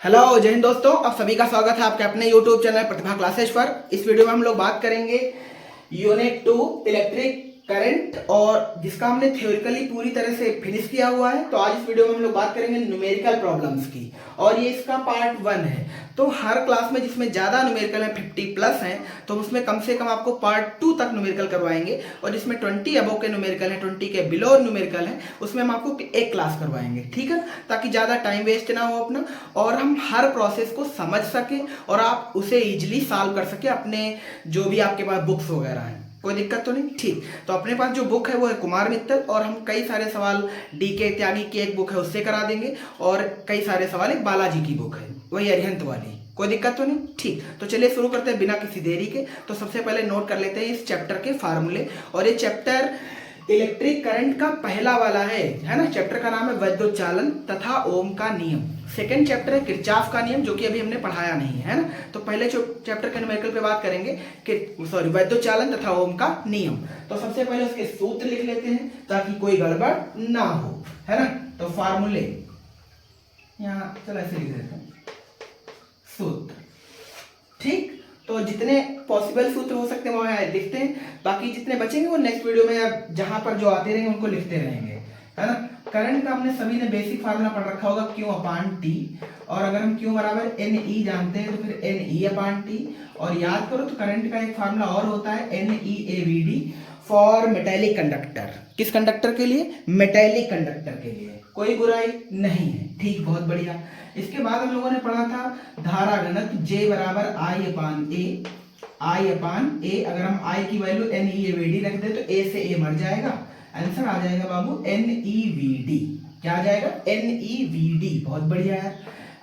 Hello जय हिंद दोस्तों, आप सभी का स्वागत है आपके अपने YouTube चैनल प्रतिभा क्लासेस पर। इस वीडियो में हम लोग बात करेंगे यूनिट 2 इलेक्ट्रिक करंट, और जिसका हमने थ्योरिकली पूरी तरह से फिनिश किया हुआ है। तो आज इस वीडियो में हम लोग बात करेंगे न्यूमेरिकल प्रॉब्लम्स की, और ये इसका पार्ट 1 है। तो हर क्लास में जिसमें ज़्यादा न्यूमेरिकल है 50 प्लस हैं, तो उसमें कम से कम आपको पार्ट 2 तक न्यूमेरिकल करवाएंगे, और जिसमें 20 अबव के न्यूमेरिकल है, 20 के बिलो न्यूमेरिकल है, उसमें हम आपको एक क्लास करवाएंगे, ठीक है, ताकि ज़्यादा टाइम वेस्ट ना हो अपना, और हम हर प्रोसेस को समझ सकें और आप उसे ईजिली सॉल्व कर सकें अपने जो भी आपके पास बुक्स वगैरह हैं। कोई दिक्कत तो नहीं? ठीक। तो अपने पास जो बुक है वो है कुमार मित्तल, और हम कई सारे सवाल डीके त्यागी की एक बुक है उससे करा देंगे, और कई सारे सवाल एक बालाजी की बुक है वही अरिहंत वाली। कोई दिक्कत तो नहीं? ठीक। तो चलिए शुरू करते हैं बिना किसी देरी के। तो सबसे पहले नोट कर लेते हैं इस चैप्टर के फार्मूले, और ये चैप्टर इलेक्ट्रिक करंट का पहला वाला है ना। चैप्टर का नाम है वैद्योच्चालन तथा ओम का नियम। सेकंड चैप्टर है किरचॉफ का नियम, जो कि अभी हमने पढ़ाया नहीं है ना। तो पहले चैप्टर के न्यूमेरिकल पे बात करेंगे कि वैद्योच्चालन तथा ओम का नियम। तो सबसे पहले उसके सूत्र लिख लेते हैं ताकि कोई गड़बड़ ना हो, है ना। तो फार्मूले यहाँ चलो ऐसे लिख देते हैं, सूत्र, ठीक। तो जितने पॉसिबल सूत्र हो सकते हैं वो यहाँ लिखते हैं, बाकी जितने बचेंगे वो नेक्स्ट वीडियो में या जहां पर जो आते रहेंगे उनको लिखते रहेंगे, है ना। करंट का हमने सभी ने बेसिक फार्मूला पढ़ रखा होगा, Q अपान टी, और अगर हम Q बराबर NE जानते हैं तो फिर NE अपान टी। और याद करो तो करंट का एक फार्मूला और होता है NEAVD फॉर मेटेलिक कंडक्टर। किस कंडक्टर के लिए? मेटेलिक कंडक्टर के लिए। कोई बुराई नहीं है, ठीक, बहुत बढ़िया। इसके बाद हम लोगों ने पढ़ा था धारा घनत्व J बराबर I अपान ए। अगर हम I की वैल्यू NEAVD रख दे तो A से A मर जाएगा, आंसर आ जाएगा बाबू NEVD। क्या आ जाएगा? NEVD। बहुत बढ़िया है।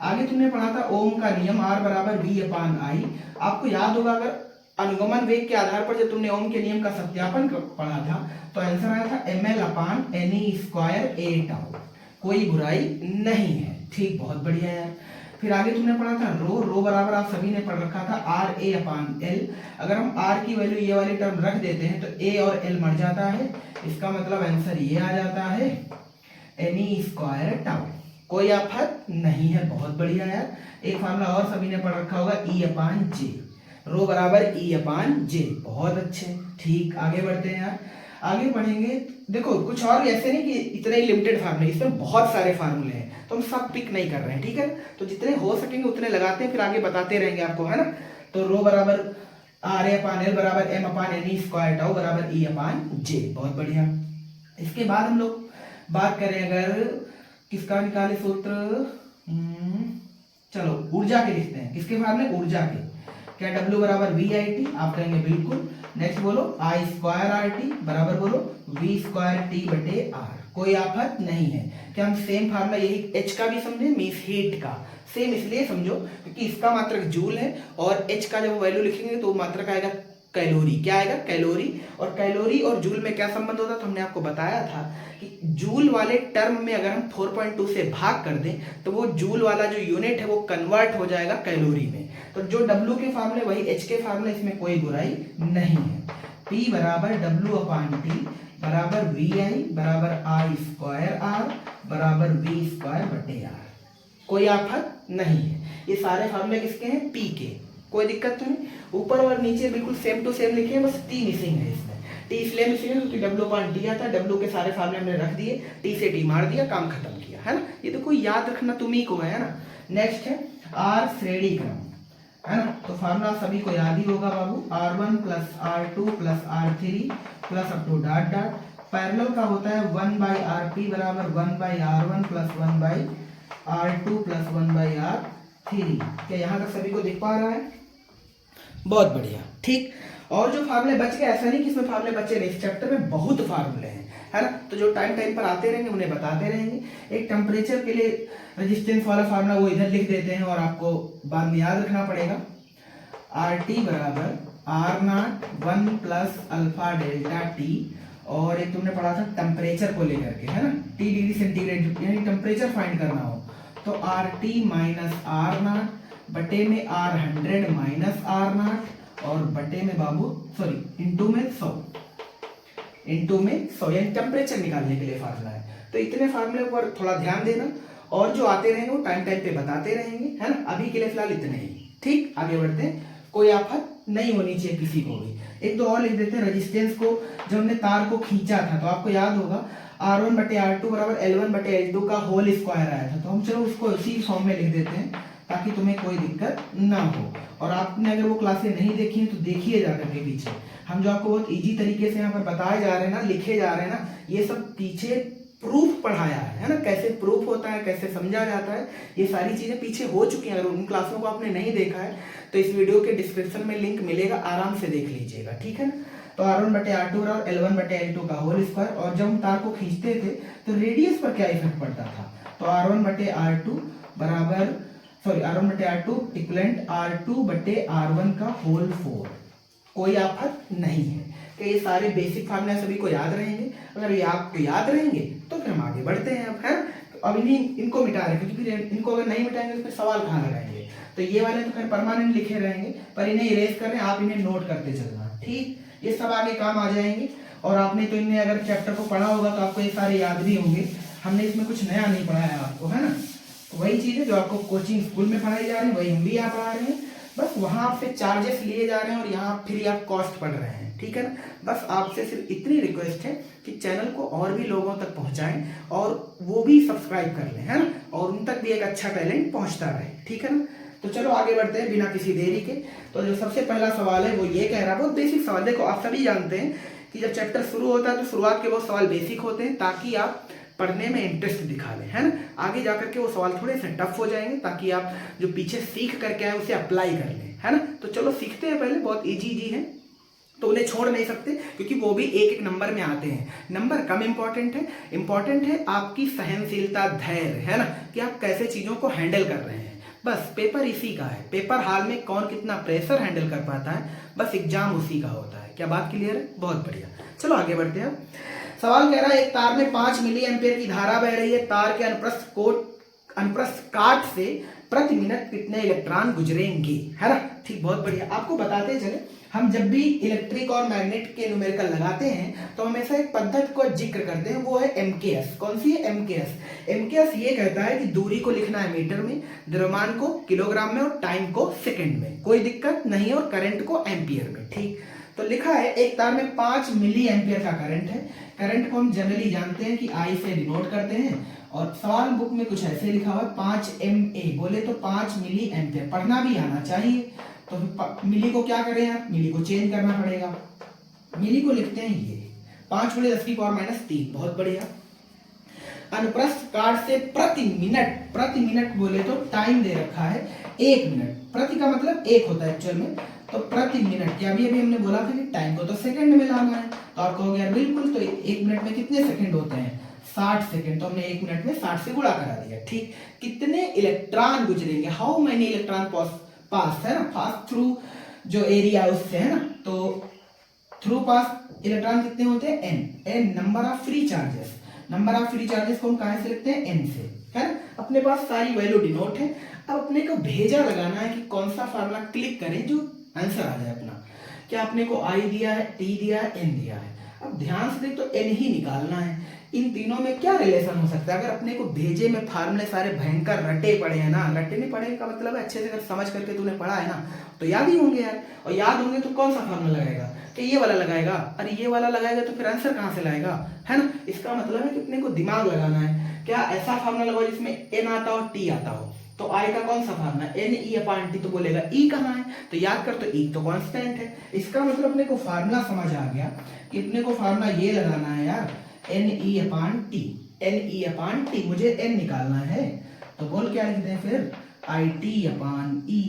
आगे तुमने पढ़ा था ओम का नियम R बराबर V अपान I। आपको याद होगा अगर अनुगमन वेग के आधार पर जब तुमने ओम के नियम का सत्यापन पढ़ा था तो आंसर आया था ML upon NE square A tau. कोई बुराई नहीं है, ठीक, बहुत बढ़िया है। फिर आगे तुमने पढ़ा था रो बराबर आप सभी ने पढ़ रखा था RA अपान L। अगर हम R की वैल्यू ये वाली टर्म रख देते हैं तो A और L मर जाता है, इसका मतलब आंसर ये आ जाता है NE स्क्वायर टाउ। कोई आफत नहीं है, बहुत बढ़िया यार। एक फार्मूला और सभी ने पढ़ रखा होगा E अपान J, रो बराबर E अपान J। बहुत अच्छे, ठीक। आगे बढ़ते हैं यार, आगे पढ़ेंगे। देखो कुछ और ऐसे नहीं कि इतने लिमिटेड फार्मूले, इसमें बहुत सारे फार्मूले हैं, तो हम सब पिक नहीं कर रहे हैं, ठीक है। तो जितने हो सकेंगे उतने लगाते हैं, फिर आगे बताते रहेंगे आपको, है ना। तो रो बराबर RA अपान L बराबर M अपान NE स्क्वायर टाउ बराबर E अपान J। बहुत बढ़िया। इसके बाद हम लोग बात करें अगर किसका निकाले सूत्र, चलो ऊर्जा के लिखते हैं। किसके फार्मूले? ऊर्जा के। क्या W बराबर VIT? आप कहेंगे बिल्कुल। नेक्स्ट बोलो I स्क्वायर RT बराबर बोलो V स्क्वायर T बटे R। कोई आफत नहीं है। क्या हम सेम फार्मूला यही H का भी समझे, मीन्स हीट का सेम इसलिए समझो क्योंकि इसका मात्रक जूल है, और H का जब वैल्यू लिखेंगे तो मात्रक आएगा कैलोरी। क्या आएगा? कैलोरी। और कैलोरी और जूल में क्या संबंध होता है तो हमने आपको बताया था कि जूल वाले टर्म में अगर हम 4.2 से भाग कर दें तो वो जूल वाला जो यूनिट है वो कन्वर्ट हो जाएगा कैलोरी में। तो जो W के फार्मूले वही H के फार्मूले, इसमें कोई बुराई नहीं है। P बराबर W अपान T बराबर VI बराबर I स्क्वायर R बराबर V स्क्वायर बटे R। कोई आफत नहीं है। ये सारे फार्मूले किसके हैं? P के। कोई दिक्कत तो नहीं? ऊपर और नीचे बिल्कुल सेम टू सेम लिखे हैं, बस T मिसिंग है इसमें। T इसलिए मिसिंग है क्योंकि W अपान T आता है, W के सारे फार्मूले हमने रख दिए, T से T मार दिया, काम खत्म किया, है ना। ये तो कोई याद रखना तुम्ही को है ना। नेक्स्ट है R श्रेणी क्रम, है ना। तो फार्मूला सभी को याद ही होगा बाबू, R1 plus R2 plus R3 plus up to dot dot. Parallel का होता है 1/RP बराबर 1/R1 plus 1/R2 plus 1/R3। क्या यहाँ तक सभी को दिख पा रहा है? बहुत बढ़िया, ठीक। और जो फार्मूले बच गए, ऐसा नहीं कि इसमें फार्मूले बचे नहीं, इस चैप्टर में बहुत फार्मूले हैं, है ना। तो जो टाइम पर आते रहेंगे उन्हें बताते रहेंगे। एक टेम्परेचर के लिए रेजिस्टेंस वाला फार्मूला वो इधर लिख देते हैं और आपको बाद में याद रखना पड़ेगा। RT बराबर R0 1 plus alpha delta T। और एक तुमने पढ़ा था टेम्परेचर को लेकर के, है ना, T डिग्री सेंटीग्रेड, यानी टेम्परेचर फाइंड करना हो तो RT माइनस R0 बटे में R100 माइनस R0 और बटे में बाबू सॉरी इंटू में 100 यानी टेम्परेचर निकालने के लिए फार्मूला है। तो इतने फार्मूले पर थोड़ा ध्यान देना और जो आते रहेंगे वो टाइम टाइम पे बताते रहेंगे, है ना। अभी के लिए फिलहाल इतने ही, ठीक। आगे बढ़ते हैं, कोई आफत नहीं होनी चाहिए किसी को भी। एक दो और लिख देते हैं। रेजिस्टेंस को जब हमने तार को खींचा था तो आपको याद होगा R1/R2 बराबर L1/L2 का होल स्क्वायर आया था। तो हम चलो उसको इसी फॉर्म में लिख देते हैं ताकि तुम्हें कोई दिक्कत ना हो। और आपने अगर वो क्लासें नहीं देखी हैं तो देखिए जाकर के पीछे, हम जो आपको बहुत इजी तरीके से यहाँ पर बताए जा रहे हैं ना, लिखे जा रहे हैं ना, ये सब पीछे प्रूफ पढ़ाया है ना, कैसे प्रूफ होता है, कैसे समझा जाता है, ये सारी चीजें पीछे हो चुकी हैं। अगर उन क्लासों को आपने नहीं देखा है तो इस वीडियो के डिस्क्रिप्शन में लिंक मिलेगा, आराम से देख लीजिएगा, ठीक है ना। तो R1/R2 और L1/L2 का होल स्क्वायर, और जब हम तार को खींचते थे तो रेडियस पर क्या इफेक्ट पड़ता था, तो R1/R2 बराबर R1/R2 इक्वलेंट R2/R1 का होल 4। कोई आफत नहीं है कि ये सारे बेसिक फार्मूला सभी को याद रहेंगे। अगर ये आपको याद रहेंगे तो फिर हम आगे बढ़ते हैं। अब है अब इनको मिटा रहे, क्योंकि फिर इनको अगर नहीं मिटाएंगे तो फिर सवाल कहाँ लगाएंगे। तो ये वाले तो फिर परमानेंट लिखे रहेंगे, पर इन्हें इरेज कर रहे हैं, आप इन्हें नोट करते चलना, ठीक। ये सब आगे काम आ जाएंगे। और आपने तो इन्हें अगर चैप्टर को पढ़ा होगा तो आपको ये सारे याद भी होंगे। हमने इसमें कुछ नया नहीं पढ़ाया आपको, है ना। तो वही चीज है जो आपको कोचिंग स्कूल में पढ़ाई जा रही है, वही हम भी यहाँ पढ़ा रहे हैं। बस वहां आपसे चार्जेस लिए जा रहे हैं और यहाँ फ्री आप कॉस्ट पढ़ रहे हैं, ठीक है ना। बस आपसे सिर्फ इतनी रिक्वेस्ट है कि चैनल को और भी लोगों तक पहुंचाएं और वो भी सब्सक्राइब कर लें, है ना, और उन तक भी एक अच्छा टैलेंट पहुंचता रहे, ठीक है ना। तो चलो आगे बढ़ते हैं बिना किसी देरी के। तो जो सबसे पहला सवाल है वो ये कह रहा है, बहुत बेसिक सवाल। देखो आप सभी जानते हैं कि जब चैप्टर शुरू होता है तो शुरुआत के बहुत सवाल बेसिक होते हैं ताकि आप पढ़ने में इंटरेस्ट दिखा लें, है ना। आगे जाकर के वो सवाल थोड़े से टफ हो जाएंगे ताकि आप जो पीछे सीख करके आए उसे अप्लाई कर लें, है ना। तो चलो सीखते हैं पहले, बहुत इजी है तो उन्हें छोड़ नहीं सकते क्योंकि वो भी एक एक नंबर में आते हैं। नंबर कम इंपॉर्टेंट है आपकी सहनशीलता, धैर्य, है ना, कि आप कैसे चीजों को हैंडल कर रहे हैं। बस पेपर इसी का है। पेपर हाल में कौन कितना प्रेशर हैंडल कर पाता है, बस एग्जाम उसी का होता है। क्या बात क्लियर है? बहुत बढ़िया। चलो आगे बढ़ते हैं। सवाल कह रहा है एक तार में 5 मिली एम्पियर की धारा बह रही है। तार के अनुप्रस्थ काट से प्रति मिनट कितने इलेक्ट्रॉन गुजरेंगे, है ना। ठीक, बहुत बढ़िया। आपको बताते चले, हम जब भी इलेक्ट्रिक और मैग्नेट के न्यूमेरिकल लगाते हैं तो हमेशा एक पद्धति को जिक्र करते हैं, वो है MKS। कौन सी है? MKS ये कहता है कि दूरी को लिखना है मीटर में, द्रव्यमान को किलोग्राम में और टाइम को सेकंड में। कोई दिक्कत नहीं है, और करंट को एम्पियर में, ठीक। तो लिखा है एक तार में 5 मिली एम्पियर का करंट है। करंट को हम जनरली जानते हैं कि I से डिनोट करते हैं, और सवाल बुक में कुछ ऐसे लिखा हुआ है 5 MA, बोले तो 5 मिली एम्पियर। पढ़ना भी आना चाहिए। तो मिली को क्या करें आप, मिली को चेंज करना पड़ेगा। मिली को लिखते हैं ये 5 × 10⁻³ बहुत बढ़िया। अनुप्रस्थ काट से प्रति मिनट बोले तो टाइम दे रखा है 1 मिनट। प्रति का मतलब 1 होता है एक्चुअल में, तो प्रति मिनट क्या अभी हमने बोला था कि टाइम को तो सेकंड में लाना है। तो आप कहोगे यार बिल्कुल, तो 1 मिनट में कितने सेकंड होते हैं? 60 सेकंड। तो हमने 1 मिनट में 60 से गुणा करा दिया, ठीक। कितने इलेक्ट्रॉन गुजरेंगे, हाउ मेनी इलेक्ट्रॉन पास, है ना, पास थ्रू जो एरिया उससे, है ना। तो थ्रू पास इलेक्ट्रॉन कितने होते हैं? n number of free charges. Number of free charges को हम कहां से लिखते हैं? n से, है ना। अपने पास सारी वैल्यू डिनोट है। अब अपने को भेजा लगाना है कि कौन सा फार्मूला क्लिक करें जो आंसर आ जाए अपना। क्या अपने को I दिया है, T दिया है, N दिया है। अब ध्यान से देख तो N ही निकालना है। इन तीनों में क्या रिलेशन हो सकता है? अगर अपने को भेजे में फार्मूले सारे भयंकर रटे पड़े हैं ना, रटे नहीं पड़े का मतलब है अच्छे से अगर समझ करके तूने पढ़ा है ना तो याद ही होंगे यार। और याद होंगे तो कौन सा फार्मूला लगाएगा? कि ये वाला लगाएगा। अरे ये वाला लगाएगा तो फिर आंसर कहां से लाएगा, है ना। इसका मतलब है कि अपने को दिमाग लगाना है। क्या ऐसा फार्मूला लगाओ जिसमें N आता हो, T आता हो। तो I का कौन सा फार्मूला? NE/T। तो बोलेगा E कहाँ है, तो याद कर, तो E तो कांस्टेंट है। इसका मतलब अपने को फार्मूला समझ आ गया कि अपने को फार्मूला ये लगाना है यार, NE/T। मुझे N निकालना है, तो बोल क्या लिखते हैं फिर? IT/E।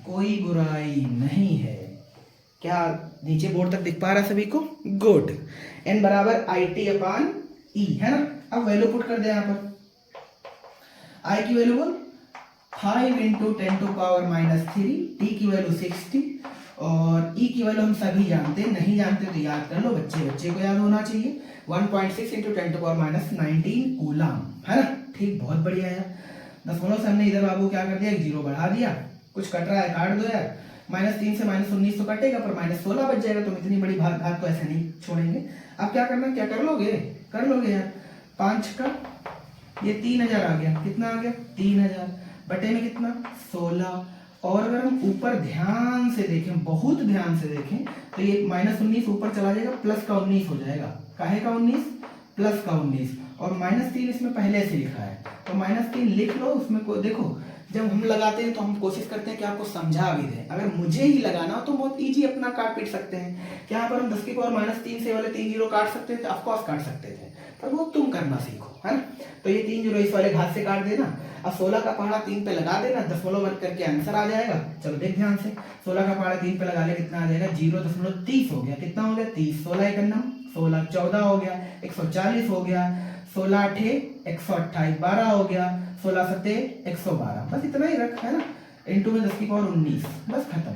कोई बुराई नहीं है। क्या नीचे बोर्ड तक दिख पा रहा है सभी को? गुड। N बराबर IT/E, है ना। अब वैल्यू पुट कर दे यहाँ पर। I की वैल्यू बोल 5 × 10⁻³ T की वैल्यू 60 और E की वैल्यू हम सभी जानते हैं। नहीं जानते तो याद कर लो, बच्चे को याद होना चाहिए। 1.6 × 10⁻19 कूलम, है ना। ठीक, बहुत बढ़िया यार। दशमलव से हमने इधर बाबू क्या कर दिया, 1 0 बढ़ा दिया। कुछ कट रहा है, काट दो यार। -3 से -19 तो कटेगा, पर -16 बच जाएगा। तुम इतनी बड़ी घात तो ऐसे नहीं छोड़ेंगे। अब क्या करना, क्या कर लोगे यार। 5 का ये 3000 आ गया, कितना आ गया 3000 बटे में कितना 16। और अगर हम ऊपर ध्यान से देखें, बहुत ध्यान से देखें, तो ये -19 ऊपर चला जाएगा, प्लस का 19 हो जाएगा। काहे का 19? प्लस का 19। और -3 इसमें पहले से लिखा है, तो -3 लिख लो। उसमें को देखो, जब हम लगाते हैं तो हम कोशिश करते हैं कि आपको समझा भी दें। अगर मुझे ही लगाना हो तो बहुत इजी अपना काट पीट सकते हैं। यहाँ पर हम 10 की पावर -3 से वाले 3 जीरो काट सकते थे, ऑफकोर्स काट सकते थे, पर वो तुम करना सीखो, है ना। तो ये 3 जीरो इस वाले घात से काट देना। अब 16 का पहाड़ा 3 पे लगा देना, दशमलव वर्ग करके आंसर आ जाएगा। चलो देख ध्यान से, 16 का पहाड़ा 3 पे लगा ले, कितना आ जाएगा 0.30 हो गया। कितना हो गया 30, 16 एक 16, 14 हो गया, 140 हो गया, 16 8 128, 12 हो गया, 16 7 112। बस इतना ही रख, है ना। इंटू में 10 की पावर 19, बस खत्म।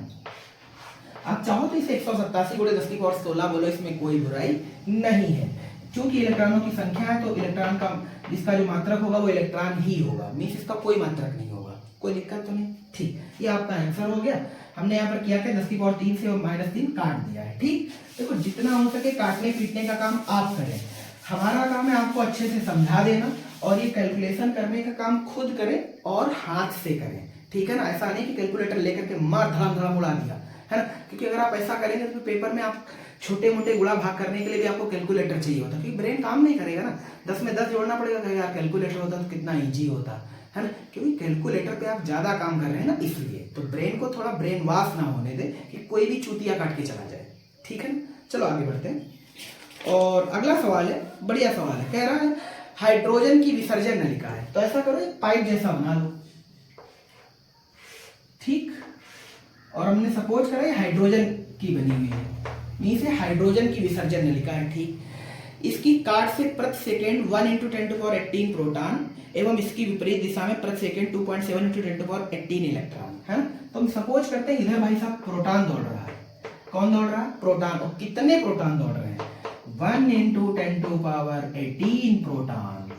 आप चाहो तो इसे 187 गुणे 10 की पावर 16 बोलो, इसमें कोई बुराई नहीं है। क्योंकि इलेक्ट्रॉनों की संख्या है तो इलेक्ट्रॉन का इसका जो मात्रक होगा वो इलेक्ट्रॉन ही होगा, मीन्स इसका कोई मात्रक नहीं होगा। कोई दिक्कत तो नहीं, ठीक। ये आपका आंसर हो गया। हमने यहाँ पर किया क्या, 10 की पावर 3 से -3 काट दिया है, ठीक। देखो जितना हो सके काटने पीटने का काम आप करें, हमारा काम है आपको अच्छे से समझा देना, और ये कैलकुलेशन करने का काम खुद करें और हाथ से करें, ठीक है ना। ऐसा नहीं कि कैलकुलेटर लेकर के मार धड़ाम धड़ाम उड़ा दिया, है ना। क्योंकि अगर आप ऐसा करेंगे तो पेपर में आप छोटे मोटे गुणा भाग करने के लिए भी आपको कैलकुलेटर चाहिए होता है, क्योंकि ब्रेन काम नहीं करेगा ना। 10 में 10 जोड़ना पड़ेगा, कहेगा यार कैलकुलेटर होता तो कितना इजी होता, है ना। क्योंकि कैलकुलेटर पे आप ज्यादा काम कर रहे हैं ना, इसलिए तो ब्रेन को थोड़ा ब्रेन वॉश ना होने दे कि कोई भी चूतिया काट के चला जाए, ठीक है ना। चलो आगे बढ़ते हैं। और अगला सवाल है, बढ़िया सवाल है, कह रहा है हाइड्रोजन की विसर्जन नलिका है, तो ऐसा करो एक पाइप जैसा बना लो, ठीक। और हमने सपोज करा हाइड्रोजन की बनी हुई है, मीन्स हाइड्रोजन की विसर्जन नलिका है, ठीक। इसकी काट से प्रति सेकेंड 1 × 10⁻18 प्रोटॉन एवं इसकी विपरीत दिशा में प्रति सेकेंड 2.7 × 10⁻18 इलेक्ट्रॉन, है। तो हम सपोज करते हैं इधर भाई साहब प्रोटॉन दौड़ रहा है। कौन दौड़ रहा है? प्रोटॉन। और कितने प्रोटॉन दौड़ रहे हैं? 1 × 10⁻18 प्रोटॉन,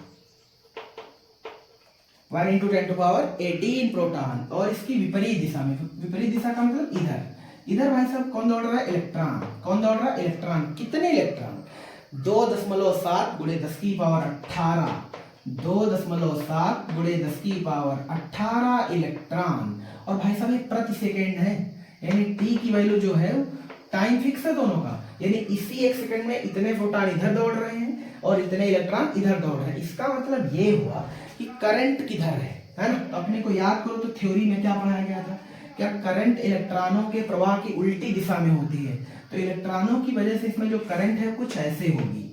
1 × 10⁻18 प्रोटॉन। और इसकी विपरीत दिशा में, विपरीत दिशा का मतलब इधर, इधर भाई साहब कौन दौड़ रहा है? इलेक्ट्रॉन। कौन दौड़ रहा है? इलेक्ट्रॉन। कितने इलेक्ट्रॉन? 2.7 गुणे 10 की पावर 18, 2.7 गुणे 10 की पावर 18 इलेक्ट्रॉन। और भाई साहब ये प्रति सेकेंड है, यानी टी की वैल्यू जो है टाइम फिक्स है दोनों का, यानी इसी 1 सेकंड में इतने प्रोटॉन इधर दौड़ रहे हैं और इतने इलेक्ट्रॉन इधर दौड़ रहे हैं। इसका मतलब ये हुआ कि करंट किधर है ना। तो अपने को याद करो तो थ्योरी में क्या पढ़ाया गया था, क्या करंट इलेक्ट्रॉनों के प्रवाह की उल्टी दिशा में होती है, तो इलेक्ट्रॉनों की वजह से इसमें जो करंट है कुछ ऐसे होगी।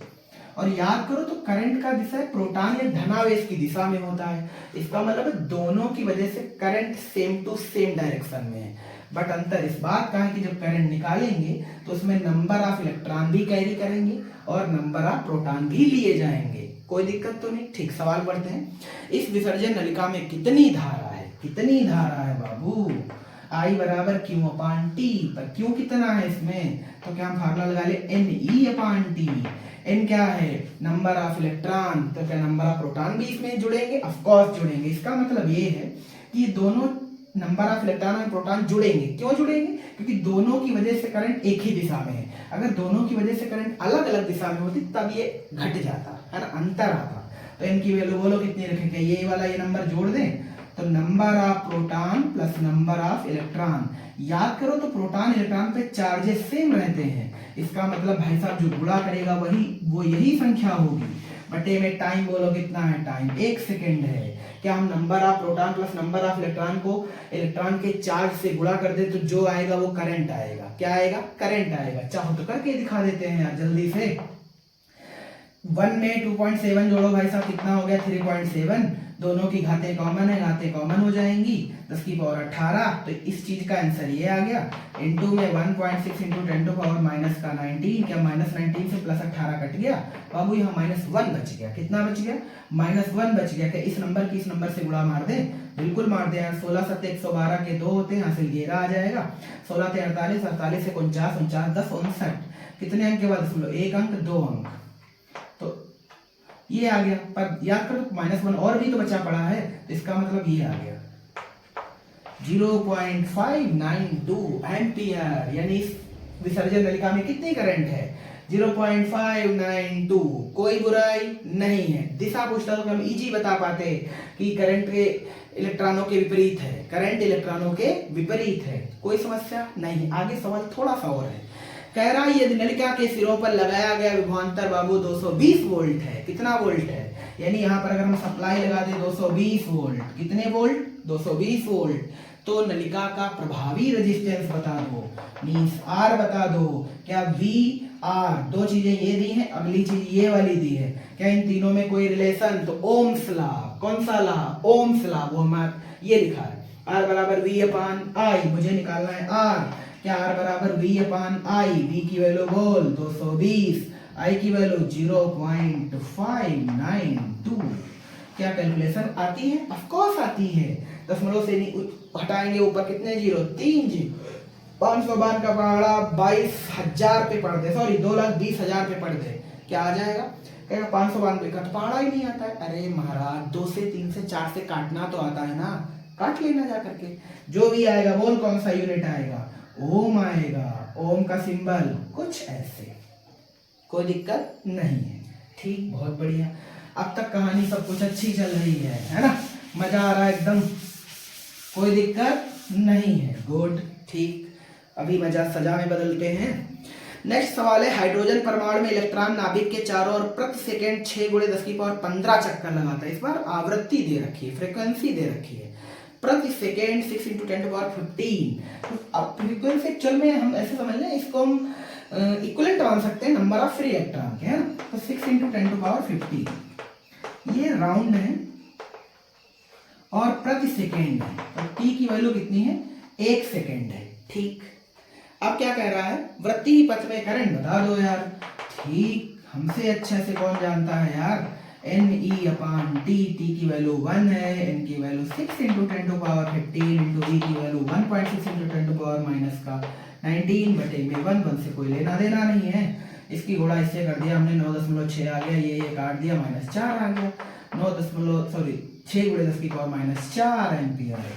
और याद करो तो करंट का दिशा प्रोटॉन या धनावेश की दिशा में होता है। इसका मतलब दोनों की वजह से current same to same direction में है। बट अंतर इस बात का है कि जब करंट निकालेंगे तो उसमें नंबर ऑफ इलेक्ट्रॉन भी कैरी करेंगे और नंबर ऑफ प्रोटॉन भी लिए जाएंगे। कोई दिक्कत तो नहीं, ठीक। सवाल पढ़ते हैं। इस विसर्जन नलिका में कितनी धारा है? कितनी धारा है बाबू? I बराबर Q/T। पर Q कितना है इसमें? तो क्या हम फार्मूला लगा ले, Ne/T। N क्या है? Number of electron. तो क्या नंबर ऑफ प्रोटॉन भी इसमें जुड़ेंगे? ऑफ कोर्स जुड़ेंगे। इसका मतलब ये है कि दोनों नंबर ऑफ इलेक्ट्रॉन और प्रोटॉन जुड़ेंगे। क्यों जुड़ेंगे? क्योंकि दोनों की वजह से करंट एक ही दिशा में है। अगर दोनों की वजह से करंट अलग अलग दिशा में होती तब ये घट जाता, है ना, अंतर आता। तो इनकी वैल्यू बोलो कितनी रखेंगे? ये वाला ये नंबर जोड़ दें तो number of proton plus number of electron. याद करो तो प्रोटॉन इलेक्ट्रॉन पे चार्जेस सेम रहते हैं। इसका मतलब भाई साहब जो गुणा करेगा वो यही संख्या होगी। बटे में टाइम बोलो कितना है? टाइम 1 सेकेंड है। क्या हम number of proton plus number of electron को इलेक्ट्रॉन के चार्ज से गुणा कर दे तो जो आएगा वो करंट आएगा। क्या आएगा? करंट आएगा। चाहो तो करके दिखा देते हैं यार जल्दी से। 1 में 2.7 जोड़ो भाई साहब, कितना हो गया? 3.7। दोनों की घातें कॉमन है, घातें कॉमन हो जाएंगी। 10 की पावर 18। तो इस चीज का आंसर ये आ गया। इनटू में 1.6 × 10⁻⁻19। क्या -19 से +18 कट गया बाबू? यहाँ -1 बच गया। कितना बच गया? -1 बच गया। क्या इस नंबर की इस नंबर से गुणा मार दे? बिल्कुल मार दे। 16 × 7 = 112 के 2 होते हैं, यहाँ से 11 आ जाएगा। 16 × 48, 48 से 49, 49 10 59। कितने अंक के बाद? 1 अंक 2 अंक, तो ये आ गया। पर याद करो -1 और भी तो बचा पड़ा है, तो इसका मतलब ये आ गया 0.592 एम्पियर। यानी इस विसर्जन नलिका में कितनी करंट है? 0.592, कोई बुराई नहीं है। दिशा पूछता तो हम इजी बता पाते कि करंट के इलेक्ट्रॉनों के विपरीत है, करंट इलेक्ट्रॉनों के विपरीत है, कोई समस्या नहीं। आगे सवाल थोड़ा सा और है, कह रहा है यदि नलिका के सिरों पर लगाया गया विभवांतर बाबू 220 वोल्ट है, कितना वोल्ट है, यानी यहाँ पर अगर हम सप्लाई लगा दें 220 वोल्ट, कितने वोल्ट, 220 वोल्ट, तो नलिका का प्रभावी रेजिस्टेंस बता दो, मींस आर बता दो। क्या वी आर, दो चीजें ये दी हैं, अगली चीज ये वाली दी है, क्या इन तीनों में कोई रिलेशन, तो ओम्स लॉ, कौन सा लॉ, ओम्स लॉ, वो हमारा ये लिखा है, आर बराबर वी अपान आई, मुझे निकालना है आर, क्या आर बराबर वी अपान आई, वी की वैल्यू बोल 220, आई की वैल्यू 0.592, क्या कैलकुलेशन आती है, ऑफ कोर्स आती है, दशमलव से हटाएंगे ऊपर कितने जीरो, 3 जीरो, 592 का पहाड़ा 22,000 पे पड़ दे, सॉरी 2,20,000 पे पड़ दे, क्या आ जाएगा, कहेगा 592 का तो पहाड़ा ही नहीं आता है। अरे महाराज 2 से 3 से 4 से काटना तो आता है ना, काट लेना जा करके, जो भी आएगा बोल कौन सा यूनिट आएगा, ओम आएगा, ओम का सिंबल कुछ ऐसे, कोई दिक्कत नहीं है, ठीक, बहुत बढ़िया। अब तक कहानी सब कुछ अच्छी चल रही है ना, मजा आ रहा है एकदम, कोई दिक्कत नहीं है, गुड, ठीक। अभी मजा सजा में बदलते हैं। नेक्स्ट सवाल है, हाइड्रोजन परमाणु में इलेक्ट्रॉन नाभिक के चारों ओर प्रति सेकंड 6 × 10⁻15 चक्कर लगाता है। इस बार आवृत्ति दे रखी है, फ्रीक्वेंसी दे रखी है, प्रति सेकेंड 6 × 10⁻15। अब फ्रीक्वेंसी एक्चुअल में हम ऐसे समझ लें, इसको हम इक्विवेलेंट मान सकते हैं नंबर ऑफ फ्री इलेक्ट्रॉन के, है ना, तो 6 × 10⁻15 ये राउंड है और प्रति सेकेंड है, तो टी की वैल्यू कितनी है, 1 सेकेंड है, ठीक। अब क्या कह रहा है, वृत्ति पथ में करंट बता दो यार, ठीक, हमसे अच्छे से कौन जानता है यार, Ne/T, T की वैल्यू 1 है, N की वैल्यू 6 × 10⁻15 V की वैल्यू 1.6 × 10⁻19/1 से कोई लेना देना नहीं है। इसकी गुणा इससे कर दिया हमने, 9.6 आ गया, ये काट दिया, -4 आ गया, 6 × 10⁻4 एम्पियर है,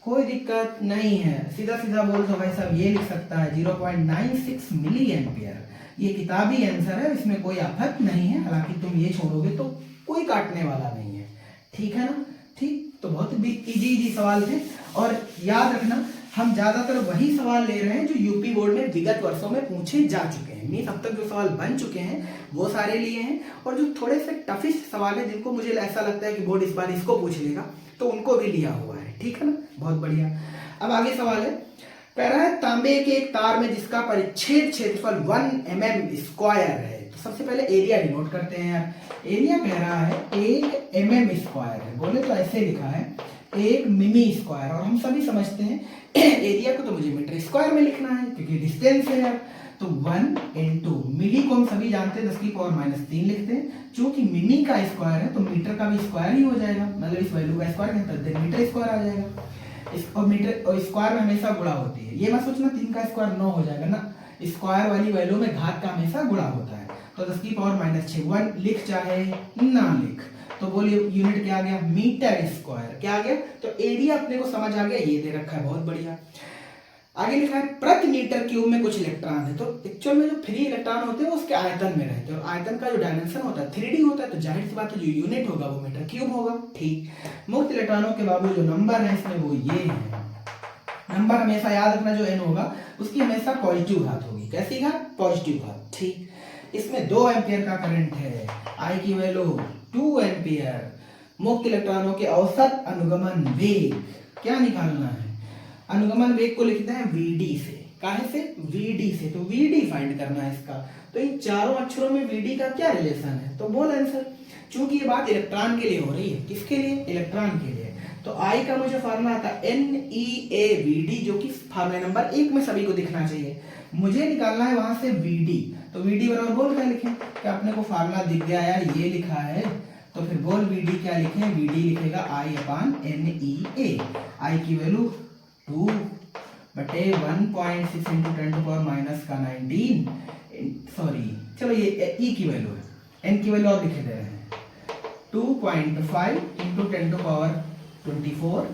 कोई दिक्कत नहीं है, सीधा सीधा बोल तो भाई साहब ये लिख सकता है 0.96 मिली एम्पियर। ये किताबी आंसर है, इसमें कोई आफत नहीं है, हालांकि तुम ये छोड़ोगे तो कोई काटने वाला नहीं है, ठीक है ना, ठीक। तो बहुत इजी सवाल थे, और याद रखना हम ज्यादातर वही सवाल ले रहे हैं जो यूपी बोर्ड में विगत वर्षों में पूछे जा चुके हैं, मीन अब तक जो सवाल बन चुके हैं वो सारे लिए हैं, और जो थोड़े से टफिस्ट सवाल है जिनको मुझे ऐसा लगता है कि बोर्ड इस बार इसको पूछ लेगा, तो उनको भी लिया हुआ है, ठीक है ना, बहुत बढ़िया। अब आगे सवाल है, कह रहा है तांबे के एक तार में जिसका परिच्छेद क्षेत्रफल 1 mm² है, तो सबसे पहले एरिया डिनोट करते हैं यार, एरिया कह रहा है 1 mm² है, बोले तो ऐसे लिखा है 1 मिमी², और हम सभी समझते हैं एरिया को तो मुझे मीटर स्क्वायर में लिखना है क्योंकि डिस्टेंस है यार, तो 1 × मिली को हम सभी जानते हैं 10⁻³ लिखते हैं, चूंकि मिमी का स्क्वायर है तो मीटर का भी स्क्वायर ही हो जाएगा, मतलब इस वैल्यू का स्क्वायर है तो मीटर स्क्वायर आ जाएगा, और मीटर और स्क्वायर में हमेशा गुणा होती है, ये मत सोचना 3 का स्क्वायर 9 हो जाएगा ना, स्क्वायर वाली वैल्यू में घात का हमेशा गुणा होता है, तो 10⁻6 1 लिख चाहे ना लिख, तो बोलिए यूनिट क्या आ गया, मीटर स्क्वायर, क्या आ गया, तो एरिया अपने को समझ आ गया, ये दे रखा है, बहुत बढ़िया। आगे लिखा है प्रति मीटर क्यूब में कुछ इलेक्ट्रॉन है, तो एक्चुअल में जो फ्री इलेक्ट्रॉन होते हैं वो उसके आयतन में रहते हैं, और आयतन का जो डायमेंशन होता है 3D होता है, तो जाहिर सी बात है जो यूनिट होगा वो मीटर क्यूब होगा, ठीक। मुक्त इलेक्ट्रॉनों के बाबू जो नंबर है इसमें वो ये है, नंबर हमेशा याद रखना, जो n होगा उसकी हमेशा पॉजिटिव घात होगी, कैसी घात, पॉजिटिव घात, ठीक। इसमें 2 एम्पियर का करंट है, I की वैल्यू 2 एम्पियर, मुक्त इलेक्ट्रॉनों के औसत अनुगमन वेग क्या निकालना है, अनुगमन वेग को लिखते हैं Vd से, काहे से, Vd से, तो Vd फाइंड करना है इसका, तो इन चारों अक्षरों में Vd का क्या रिलेशन है, तो बोल आंसर, चूंकि ये बात इलेक्ट्रॉन के लिए हो रही है, किसके लिए, इलेक्ट्रॉन के लिए, तो I का मुझे फार्मूला आता है NeAVd, जो कि फार्मूला नंबर 1 में सभी को दिखना चाहिए, मुझे निकालना है वहां से Vd, तो Vd बराबर बोल क्या लिखें, क्या अपने को फार्मूला दिख गया यार, ये लिखा है, तो फिर बोल Vd क्या लिखें, Vd लिखेगा I/NeA, I की वैल्यू 2/1.6 × 10⁻⁻19, सॉरी चलो ये E की वैल्यू है, N की वैल्यू और लिखे दे रहे हैं 2.5 × 10⁻24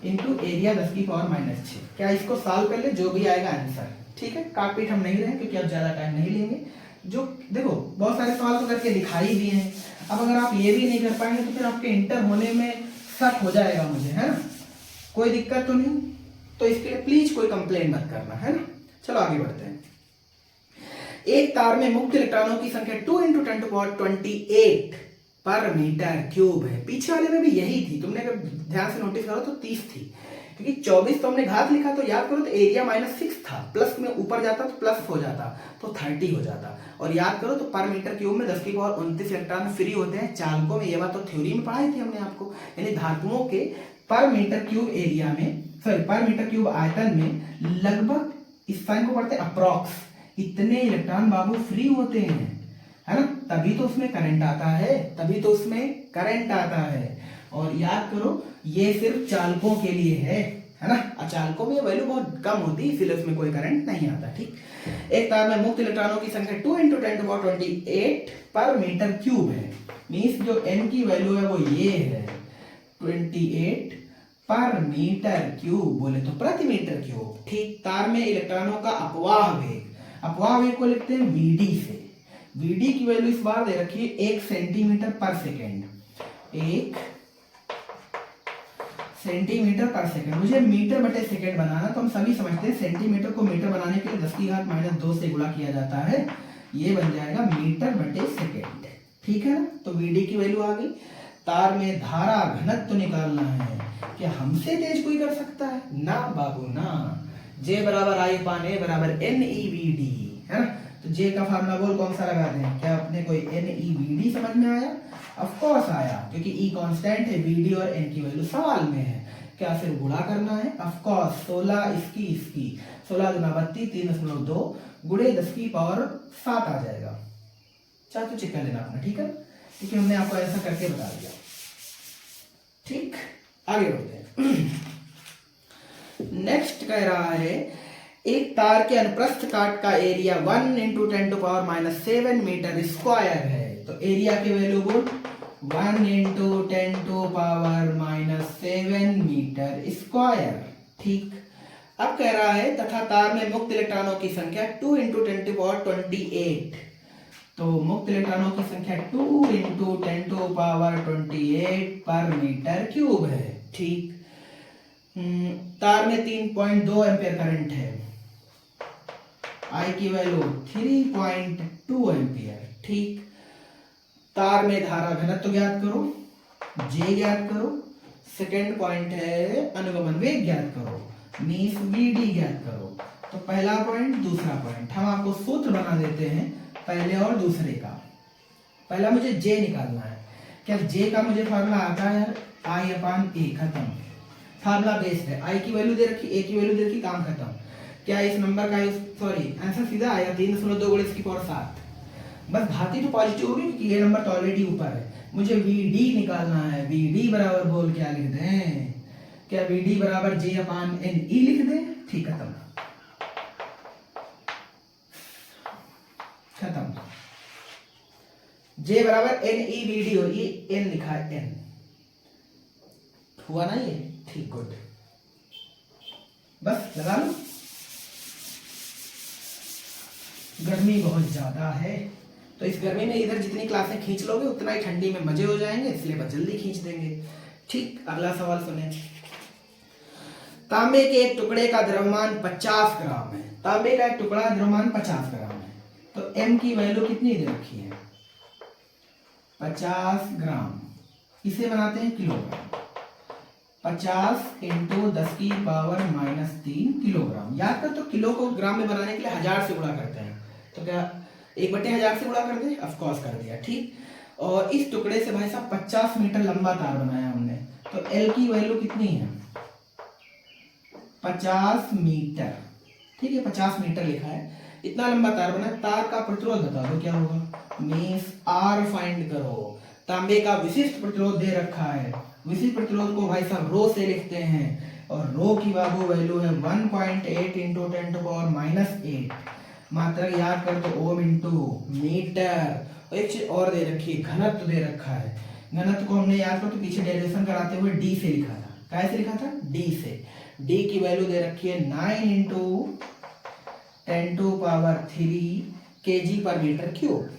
इंटू एरिया 10⁻⁻6, क्या इसको सॉल्व कर ले, जो भी आएगा आंसर, ठीक है, काट पीट हम नहीं रहे क्योंकि अब ज्यादा टाइम नहीं लेंगे, जो देखो बहुत सारे सवाल तो करके दिखाई दिए हैं, अब अगर आप ये भी नहीं कर पाएंगे तो फिर आपके इंटर होने में शक हो जाएगा मुझे, है ना। कोई दिक्कत तो नहीं, तो इसके लिए प्लीज कोई कंप्लेन मत करना, है ना। चलो आगे बढ़ते हैं। एक तार में मुक्त इलेक्ट्रॉनों की संख्या 2 × 10⁻28 पर मीटर क्यूब है। पीछे वाले में भी यही थी, तुमने अगर ध्यान से नोटिस करो तो 30 थी, क्योंकि 24 तो हमने घात लिखा, तो याद करो तो एरिया -6 था, प्लस में ऊपर जाता तो प्लस हो जाता, तो 30 हो जाता। और याद करो तो पर मीटर क्यूब में 10⁻29 इलेक्ट्रॉन फ्री होते हैं चालकों में, ये बात तो थ्योरी में पढ़ाई थी हमने आपको। यानी धातुओं के पर मीटर क्यूब एरिया में, सॉरी पर मीटर क्यूब आयतन में लगभग, इस साइन को पढ़ते हैं अप्रॉक्स, इतने इलेक्ट्रॉन बाबू फ्री होते हैं, है ना। तभी तो उसमें करंट आता है, तभी तो उसमें करंट आता है। और याद करो ये सिर्फ चालकों के लिए है ना। अचालकों में वैल्यू बहुत कम होती है, इसलिए उसमें कोई करंट नहीं आता, ठीक। एक तार में मुक्त इलेक्ट्रॉनों की संख्या 2 × 10⁻28 पर मीटर क्यूब है। मींस जो n की वैल्यू है वो ये है 28 पर मीटर क्यूब, बोले तो प्रति मीटर क्यूब, ठीक। तार में इलेक्ट्रॉनों का अपवाह वेग, अपवाह वेग को लिखते हैं vd से। vd की वैल्यू इस बार दे रखी है 1 सेंटीमीटर पर सेकेंड, 1 सेंटीमीटर पर सेकेंड। मुझे मीटर बटे सेकेंड बनाना, तो हम सभी समझते हैं सेंटीमीटर को मीटर बनाने के लिए 10⁻⁻2 से गुणा किया जाता है, ये बन जाएगा मीटर बटे सेकेंड, ठीक है ना। तो vd की वैल्यू आ गई। तार में धारा घनत्व तो निकालना है, क्या हमसे तेज कोई कर सकता है? ना बाबू ना। J बराबर I अपान A बराबर NeVd, है ना। तो J का फार्मूला बोल कौन सा लगाते हैं? क्या अपने कोई NeVd समझ में आया? ऑफ कोर्स आया, क्योंकि E कांस्टेंट है, Vd और N की वैल्यू सवाल में है। क्या सिर्फ गुणा करना है? ऑफ कोर्स 16 इसकी 16 × 32 3.2 गुणे 10⁻7 आ जाएगा। चाहे तो चेक कर लेना अपना, ठीक है, क्योंकि हमने आपको ऐसा करके बता दिया, ठीक। आगे बढ़ते हैं। नेक्स्ट कह रहा है एक तार के अनुप्रस्थ काट का एरिया 1 × 10⁻⁷ मीटर स्क्वायर है। तो एरिया के वैल्यू बोल 1 × 10⁻⁷ मीटर स्क्वायर, ठीक। अब कह रहा है तथा तार में मुक्त इलेक्ट्रॉनों की संख्या 2 × 10⁻28, तो मुक्त इलेक्ट्रॉनों की संख्या 2 × 10⁻28 पर मीटर क्यूब है, ठीक। तार में 3.2 एम्पियर करंट है, I की वैल्यू 3.2 एम्पियर, ठीक। तार में धारा घनत्व ज्ञात करो, J ज्ञात करो, सेकेंड पॉइंट है अनुगमन वेग ज्ञात करो, मींस Vd ज्ञात करो। तो पहला पॉइंट, दूसरा पॉइंट हम आपको सूत्र बना देते हैं पहले और दूसरे का। पहला मुझे J निकालना है। क्या J का मुझे फार्मूला आता है? I अपान A, खत्म। फार्मूला बेस्ड है, I की वैल्यू दे रखी, A की वैल्यू दे रखी, काम खत्म। क्या इस नंबर का, सॉरी आंसर सीधा आया 3.2 गुणे 10⁻7। बस घाती तो पॉजिटिव होगी क्योंकि ये नंबर तो ऑलरेडी ऊपर है। मुझे Vd निकालना है, Vd बराबर बोल क्या लिख दें? क्या Vd बराबर J अपान Ne लिख दें? ठीक, खत्म खत्म। J बराबर NeVd, और ये N लिखा है, N हुआ ना ये, ठीक, गुड। बस लगा लो। गर्मी बहुत ज्यादा है, तो इस गर्मी में इधर जितनी क्लासें खींच लोगे उतना ही ठंडी में मजे हो जाएंगे, इसलिए बस जल्दी खींच देंगे, ठीक। अगला सवाल सुने। तांबे के एक टुकड़े का द्रव्यमान 50 ग्राम है। तांबे का एक टुकड़ा द्रव्यमान 50 ग्राम है, तो m की वैल्यू कितनी दे रखी है? 50 ग्राम। इसे बनाते हैं किलोग्राम। 50 × 10⁻³ किलोग्राम। याद कर, तो किलो को ग्राम में बनाने के लिए 1000 से गुणा करते हैं, तो क्या 1/1000 से गुणा कर दे? ऑफ कोर्स कर दिया, ठीक। और इस टुकड़े से भाई साहब 50 मीटर लंबा तार बनाया हमने, तो L की वैल्यू कितनी है? 50 मीटर, ठीक है, 50 मीटर लिखा है। इतना लंबा तार बना, तार का प्रतिरोध बता दो क्या होगा? मींस R फाइंड करो। तांबे का विशिष्ट प्रतिरोध दे रखा है, विशिष्ट प्रतिरोध को भाई साहब रो से लिखते हैं, और रो की बाबू वैल्यू है 1.8 × 10⁻⁸ मात्रक याद कर तो ओम इंटू मीटर। और एक चीज और दे रखी है, घनत्व दे रखा है। घनत्व को हमने याद कर तो पीछे डेरिवेशन कराते हुए डी से लिखा था। कैसे लिखा था? डी से। डी की वैल्यू दे रखी है 9 × 10⁻³ केजी पर मीटर क्यूब।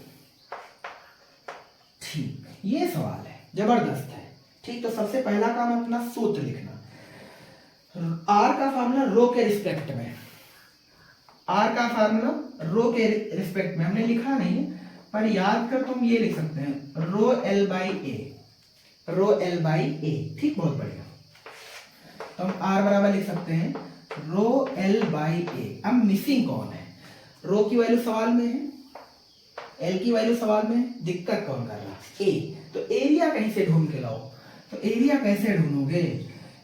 ठीक, ये सवाल है, जबरदस्त है। ठीक, तो सबसे पहला काम अपना सूत्र लिखना। आर का फार्मूला रो के रिस्पेक्ट में, आर का फार्मूला रो के रिस्पेक्ट में हमने लिखा नहीं है, पर याद कर तुम ये लिख सकते हैं row L by A, row L by A. ठीक, बहुत बढ़िया। तो हम आर बराबर लिख सकते हैं रो एल बाई ए। अब मिसिंग कौन है? रो की वैल्यू सवाल में है, एल की वैल्यू सवाल में है, दिक्कत कौन कर रहा है? ए। तो एरिया कहीं से ढूंढ के लाओ। तो एरिया कैसे ढूंढोगे?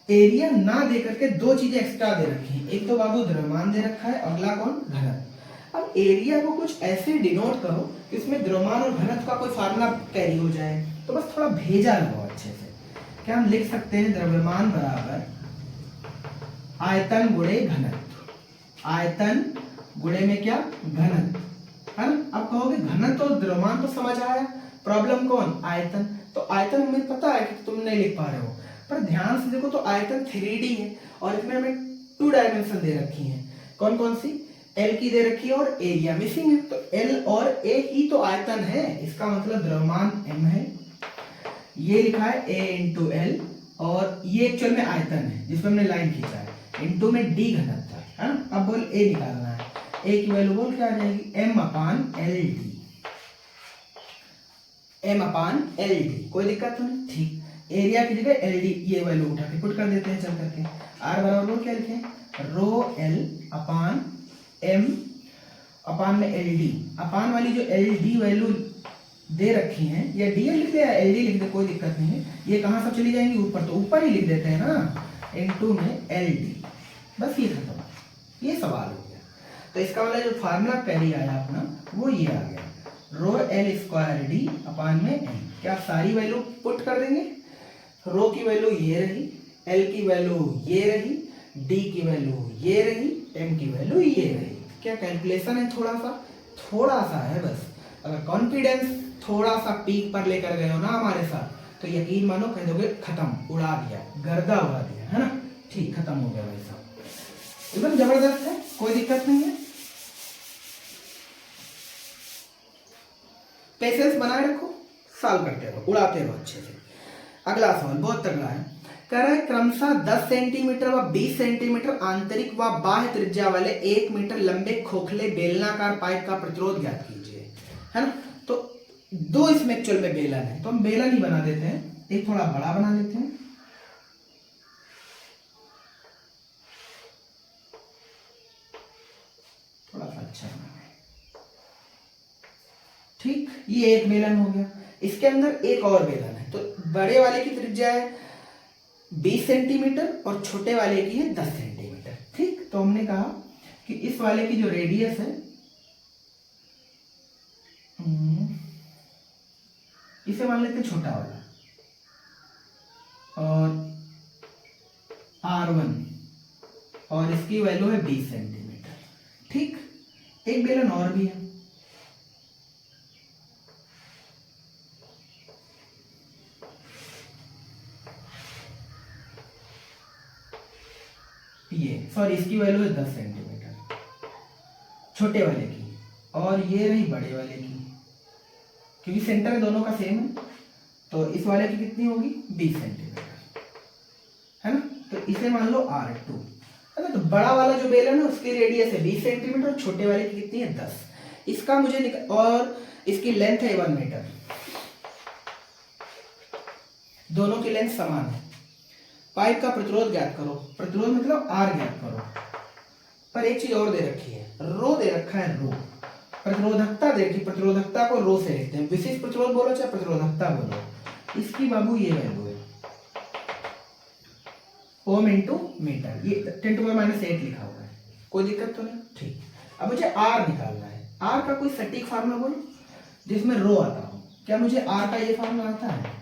एरिया ना दे करके दो चीजें एक्स्ट्रा दे रखी हैं, एक तो बाबू द्रव्यमान दे रखा है, अगला कौन? घनत्व। अब एरिया को कुछ ऐसे डिनोट करो कि उसमें द्रव्यमान और घनत्व का कोई फार्मूला कैरी हो जाए। तो बस थोड़ा भेजा लगाओ अच्छे से। क्या हम लिख सकते हैं? द्रव्यमान बराबर आयतन गुणे घनत्व, आयतन गुणे में क्या? घनत्व, है ना। अब कहोगे घनत्व और द्रव्यमान तो समझ आया, प्रॉब्लम कौन? आयतन। तो आयतन हमें पता है कि तुम नहीं लिख पा रहे हो, पर ध्यान से देखो तो आयतन 3D है और इसमें हमें 2 डायमेंशन दे रखी हैं। कौन कौन सी? एल की दे रखी है और एरिया मिसिंग है। तो एल और ए ही तो आयतन है, इसका मतलब द्रव्यमान एम है, ये लिखा है ए इंटू एल, और ये एक्चुअल में आयतन है जिसमें हमने लाइन खींचा है, इंटू में डी घनत्व है ना। अब बोल ए निकालना है, ए की वैल्यू बोल क्या आ जाएगी? एम अपान एल डी, एम अपान एल डी। कोई दिक्कत तो नहीं? ठीक, एरिया की जगह एल डी ये वैल्यू उठा के पुट कर देते हैं चल करके। आर बराबर क्या लिखें? रो एल अपान एम अपान में एल डी। अपान वाली जो एल डी वैल्यू दे रखी हैं, या डी एल लिख दे या एल डी लिख दे, कोई दिक्कत नहीं है। ये कहाँ सब चली जाएंगी? ऊपर, तो ऊपर ही लिख देते हैं ना, इनटू में एल डी। बस ये खत्म, ये सवाल हो गया। तो इसका वाला जो फार्मूला कैरी आया अपना वो ये आ गया, रो एल स्क्वायर डी अपान में एम। क्या सारी वैल्यू पुट कर देंगे? रो की वैल्यू ये रही, एल की वैल्यू ये रही, डी की वैल्यू ये रही, एम की वैल्यू ये रही। क्या कैलकुलेशन है? थोड़ा सा है बस। अगर कॉन्फिडेंस थोड़ा सा पीक पर लेकर गए हो ना हमारे साथ, तो यकीन मानो कह दोगे खत्म, उड़ा दिया, गर्दा उड़ा दिया, है ना। ठीक, खत्म हो गया भाई साहब, एकदम जबरदस्त है, कोई दिक्कत नहीं है। पेशेंस बनाए रखो, सॉल्व करते रहो, उड़ाते रहो अच्छे से। अगला सवाल बहुत तगड़ा है, कह रहा है क्रमशः 10 सेंटीमीटर व 20 सेंटीमीटर आंतरिक व बाह्य त्रिज्या वाले 1 मीटर लंबे खोखले बेलनाकार पाइप का प्रतिरोध ज्ञात कीजिए, है ना। तो दो इसमें एक्चुअल में बेलन है, तो हम बेलन ही बना देते हैं, एक थोड़ा बड़ा बना लेते हैं, थोड़ा सा अच्छा बना। ठीक, ये एक बेलन हो गया। इसके अंदर एक और बेलन है, तो बड़े वाले की त्रिज्या है 20 सेंटीमीटर और छोटे वाले की है 10 सेंटीमीटर। ठीक, तो हमने कहा कि इस वाले की जो रेडियस है, इसे मान लेते हैं छोटा वाला, और R1, और इसकी वैल्यू है 20 सेंटीमीटर। ठीक, एक बेलन और भी है, ये सॉरी इसकी वैल्यू है 10 सेंटीमीटर छोटे वाले की, और ये रही बड़े वाले की, क्योंकि सेंटर दोनों का सेम है, तो इस वाले की कितनी होगी? 20 सेंटीमीटर, है ना। तो इसे मान लो R2, है ना। तो बड़ा वाला जो बेलन है उसकी रेडियस है 20 सेंटीमीटर और छोटे वाले की कितनी है? 10। इसका मुझे और इसकी लेंथ है 1 मीटर, दोनों की लेंथ समान है। पाइप का प्रतिरोध ज्ञात करो, प्रतिरोध मतलब R ज्ञात करो। पर एक चीज और दे रखी है, रो दे रखा है, रो। प्रतिरोधकता दे रखी, प्रतिरोधकता को रो से लिखते हैं, विशिष्ट प्रतिरोध बोलो चाहे प्रतिरोधकता बोलो। इसकी बाबू ये वैल्यू है ओम इंटू मीटर, ये 10⁻⁸ लिखा हुआ है, कोई दिक्कत तो नहीं। ठीक, अब मुझे R निकालना है। R का कोई सटीक फार्मूला बोलो जिसमें रो आता हो। क्या मुझे R का ये फार्मूला आता है?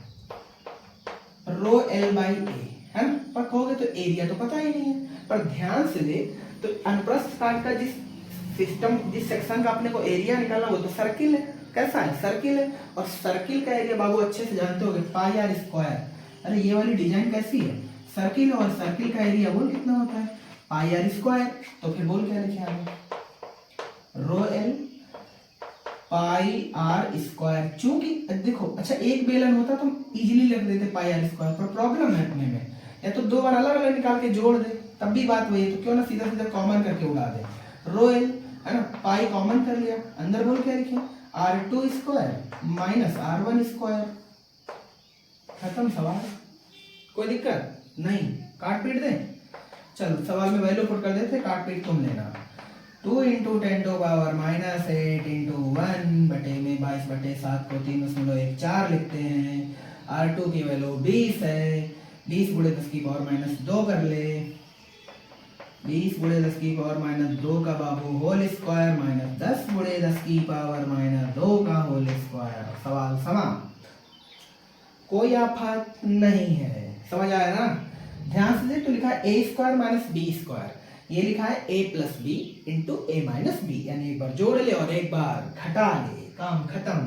रो एल बाई ए, है ना। पर कहोगे तो एरिया तो पता ही नहीं है, पर ध्यान से देख तो अनुप्रस्थ काट का जिस सिस्टम, जिस सेक्शन का अपने को एरिया निकालना, वो तो सर्किल है। कैसा है? सर्किल है, और सर्किल का एरिया बाबू अच्छे से जानते होगे, पाई आर स्क्वायर। अरे ये वाली डिजाइन कैसी है? सर्किल, और सर्किल का एरिया बोल कितना होता है? Pi are square. तो फिर बोल क्या लिखे आगे? Rho l pi are square. चूंकि देखो अच्छा एक बेलन होता तो हम इजीली लिख देते पाई आर स्क्वायर, पर प्रॉब्लम है अपने में, या तो दो बार अलग अलग निकाल के जोड़ दे तब भी बात वही है, तो क्यों ना सीधा सीधा कॉमन करके उड़ा दे। रो एल है ना, पाई कॉमन कर लिया, अंदर बोल क्या लिखे R2 square minus R1 square, खत्म सवाल। कोई दिक्कत नहीं, काट पीट दे। चलो सवाल में वैल्यू पुट कर देते, काट पीट तुम लेना। 2 into 10 to power minus 8 into 1 बटे में 22/7 को 3.14 लिखते हैं। R2 की वैल्यू 20 है, 20 गुणे 10 की पावर माइनस 2 कर ले, 20 गुणे 10 की पावर माइनस 2 का बाबू होल स्क्वायर माइनस 10 गुणे 10 की पावर माइनस 2 का होल स्क्वायर। सवाल समाप्त, कोई आफत नहीं है, समझ आया ना। ध्यान से देख, तो लिखा है a square minus B square, ये लिखा है a plus B into A minus B, यानी एक बार जोड़ ले और एक बार घटा ले, काम खत्म।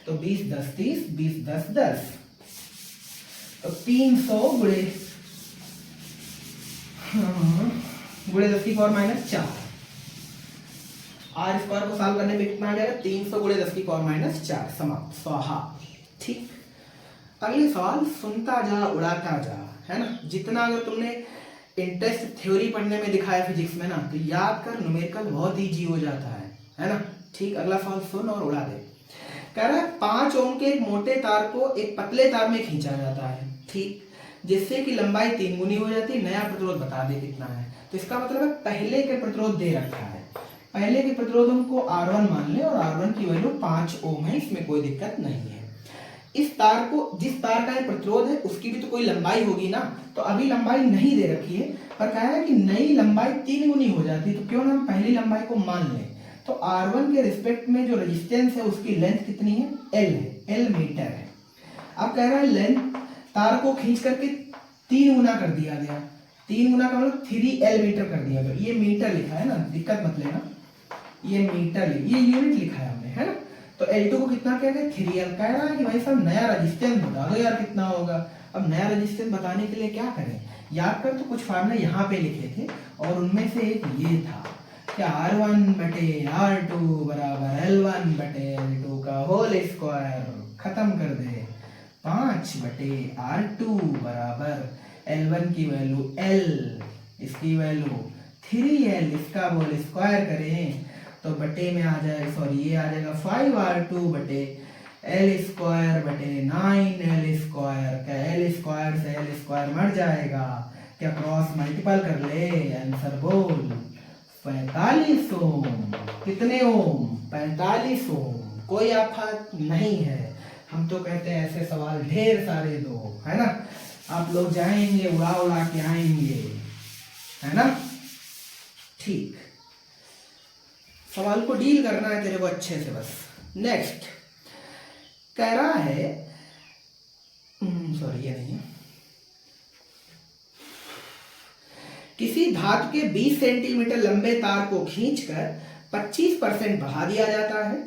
तो 20 10 30, 20 10 10, तो 300 गुणे गुणे 10 की पावर माइनस 4। आर स्क्वायर को सॉल्व करने में कितना आ जाएगा, 300 गुणे 10 की पावर माइनस 4। समाप्त, स्वाहा। ठीक, अगले सवाल सुनता जा उड़ाता जा, है ना। जितना अगर तुमने इंटरेस्ट थ्योरी पढ़ने में दिखाया फिजिक्स में ना, तो याद कर, न्यूमेरिकल बहुत इजी हो जाता है ना। ठीक, अगला सवाल सुन और उड़ा दे। कह रहा है 5 ओम के एक मोटे तार को एक पतले तार में खींचा जाता है, ठीक, जिससे कि लंबाई 3 गुनी हो जाती है। नया प्रतिरोध बता दे कितना है। तो इसका मतलब है पहले के प्रतिरोध दे रखा है, पहले के प्रतिरोध को R1 मान ले और R1 की वैल्यू 5 ओम है, इसमें कोई दिक्कत नहीं है। इस तार को, जिस तार का ये प्रतिरोध है उसकी भी तो कोई लंबाई होगी ना, तो अभी लंबाई नहीं दे रखी है, पर कहा है कि नई लंबाई 3 गुनी हो जाती है, तो क्यों ना हम पहली लंबाई को मान लें। तो R1 के रिस्पेक्ट में जो रेजिस्टेंस है उसकी लेंथ कितनी है, L है, L मीटर है। अब कह रहा है लेंथ तार को खींच करके 3 गुना कर दिया गया, 3 गुना का मतलब 3L मीटर कर दिया गया। ये मीटर लिखा है ना, दिक्कत मत लेना, ये मीटर, ये यूनिट लिखा है हमने, है ना। तो L2 को कितना कह गए, 3L। कह रहा है कि भाई साहब नया रेजिस्टेंस बता दो यार कितना होगा। अब नया रेजिस्टेंस बताने के लिए क्या करें, याद कर, तो कुछ फार्मूला यहाँ पे लिखे थे और उनमें से एक ये था क्या, R1 बटे R2 बराबर L1 बटे L2 का होल स्क्वायर। खत्म कर दे, 5 बटे R2 बराबर L1 की वैल्यू L, इसकी वैल्यू 3L, इसका होल स्क्वायर करें तो बटे में आ जाएगा, सॉरी ये आ जाएगा 5R2 बटे L स्क्वायर बटे 9L स्क्वायर। क्या L स्क्वायर से L स्क्वायर मर जाएगा, क्या क्रॉस मल्टीपल कर ले, आंसर बोल 45 ओम। कितने ओम, 45 ओम। कोई आफत नहीं है, हम तो कहते हैं ऐसे सवाल ढेर सारे दो, है ना। आप लोग जाएंगे उड़ा उड़ा के आएंगे, है ना। ठीक, सवाल को डील करना है तेरे को अच्छे से बस। नेक्स्ट कह रहा है, सॉरी ये नहीं है, किसी धातु के 20 सेंटीमीटर लंबे तार को खींचकर 25% बढ़ा दिया जाता है,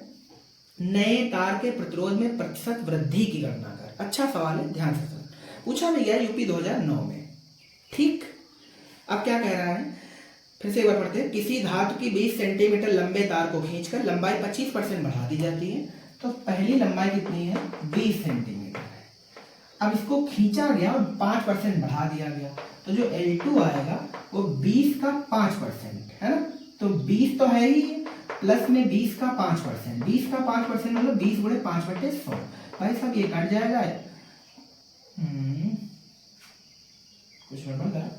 नए तार के प्रतिरोध में प्रतिशत वृद्धि की गणना कर। अच्छा सवाल है, ध्यान से सुन, पूछा भी गया यूपी 2009 में। ठीक, अब क्या कह रहा है, फिर से एक बार पढ़ते हैं। किसी धातु की 20 सेंटीमीटर लंबे तार को खींचकर लंबाई 25% बढ़ा दी जाती है। तो पहली लंबाई कितनी है, 20 सेंटीमीटर है। अब इसको खींचा गया और 5% बढ़ा दिया गया, तो जो L2 आएगा वो 20 का 5%, है ना। तो 20 तो है ही, प्लस में 20 का 5%, 20 का 5% मतलब 20 गुणे 5/100। भाई साहब ये कट जाएगा, कुछ गड़बड़ है,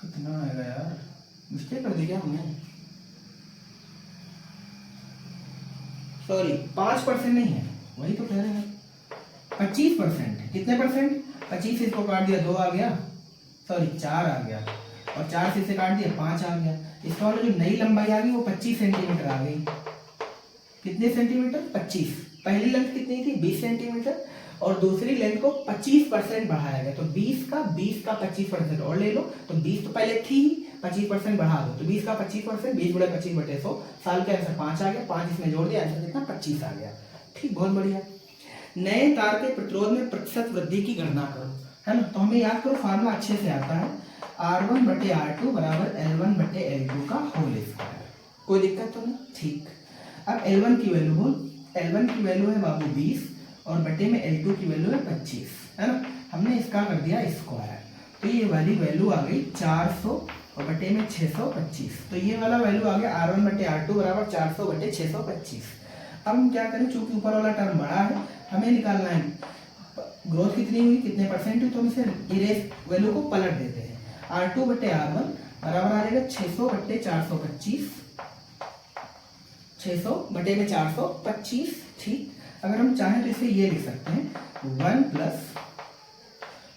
कितना आएगा यार, मिस्टेक कर दी क्या हमने, सॉरी 5% नहीं है, वही तो कह रहे हैं 25%। कितने परसेंट, 25 से इसको काट दिया 2 आ गया, सॉरी 4 आ गया, और 4 से इसे काट दिया 5 आ गया। इसका मतलब जो नई लंबाई आ गई वो 25 सेंटीमीटर आ गई। कितने सेंटीमीटर, 25। पहली लेंथ कितनी थी, 20 सेंटीमीटर, और दूसरी लेंथ को 25% बढ़ाया गया। तो 20 का 25% और ले लो, तो 20 तो पहले थी, 25% बढ़ा दो, तो 20 का 25%, 20 गुणे 25/100, साल के आंसर 5 आ गया, 5 इसमें जोड़ दिया, आंसर कितना 25 आ गया। ठीक, बहुत बढ़िया। नए तार के प्रतिरोध में प्रतिशत वृद्धि की गणना करो, है ना। तो हमें याद करो, फार्मूला अच्छे से आता है, R1 बटे R2 बराबर L1 बटे L2 का होल स्क्वायर। कोई दिक्कत तो नहीं, ठीक। अब L1 की वैल्यू बोल, L1 की वैल्यू है बाबू 20 और बटे में L2 की वैल्यू है 25, है ना। हमने इसका कर दिया स्क्वायर, तो ये वाली वैल्यू आ गई 400 और बटे में 625। तो ये वाला वैल्यू आ गया R1 बटे R2 बराबर 400 बटे 625। अब हम क्या करें, चूंकि ऊपर वाला टर्म बड़ा है, हमें निकालना है ग्रोथ कितनी हुई, कितने परसेंट हुई, तो हम इसे इरेज वैल्यू को पलट देते हैं। R2 बटे R1 बराबर आ जाएगा 600 बटे 425, 600 बटे में 425, ठीक। अगर हम चाहें तो इसे ये लिख सकते हैं 1 प्लस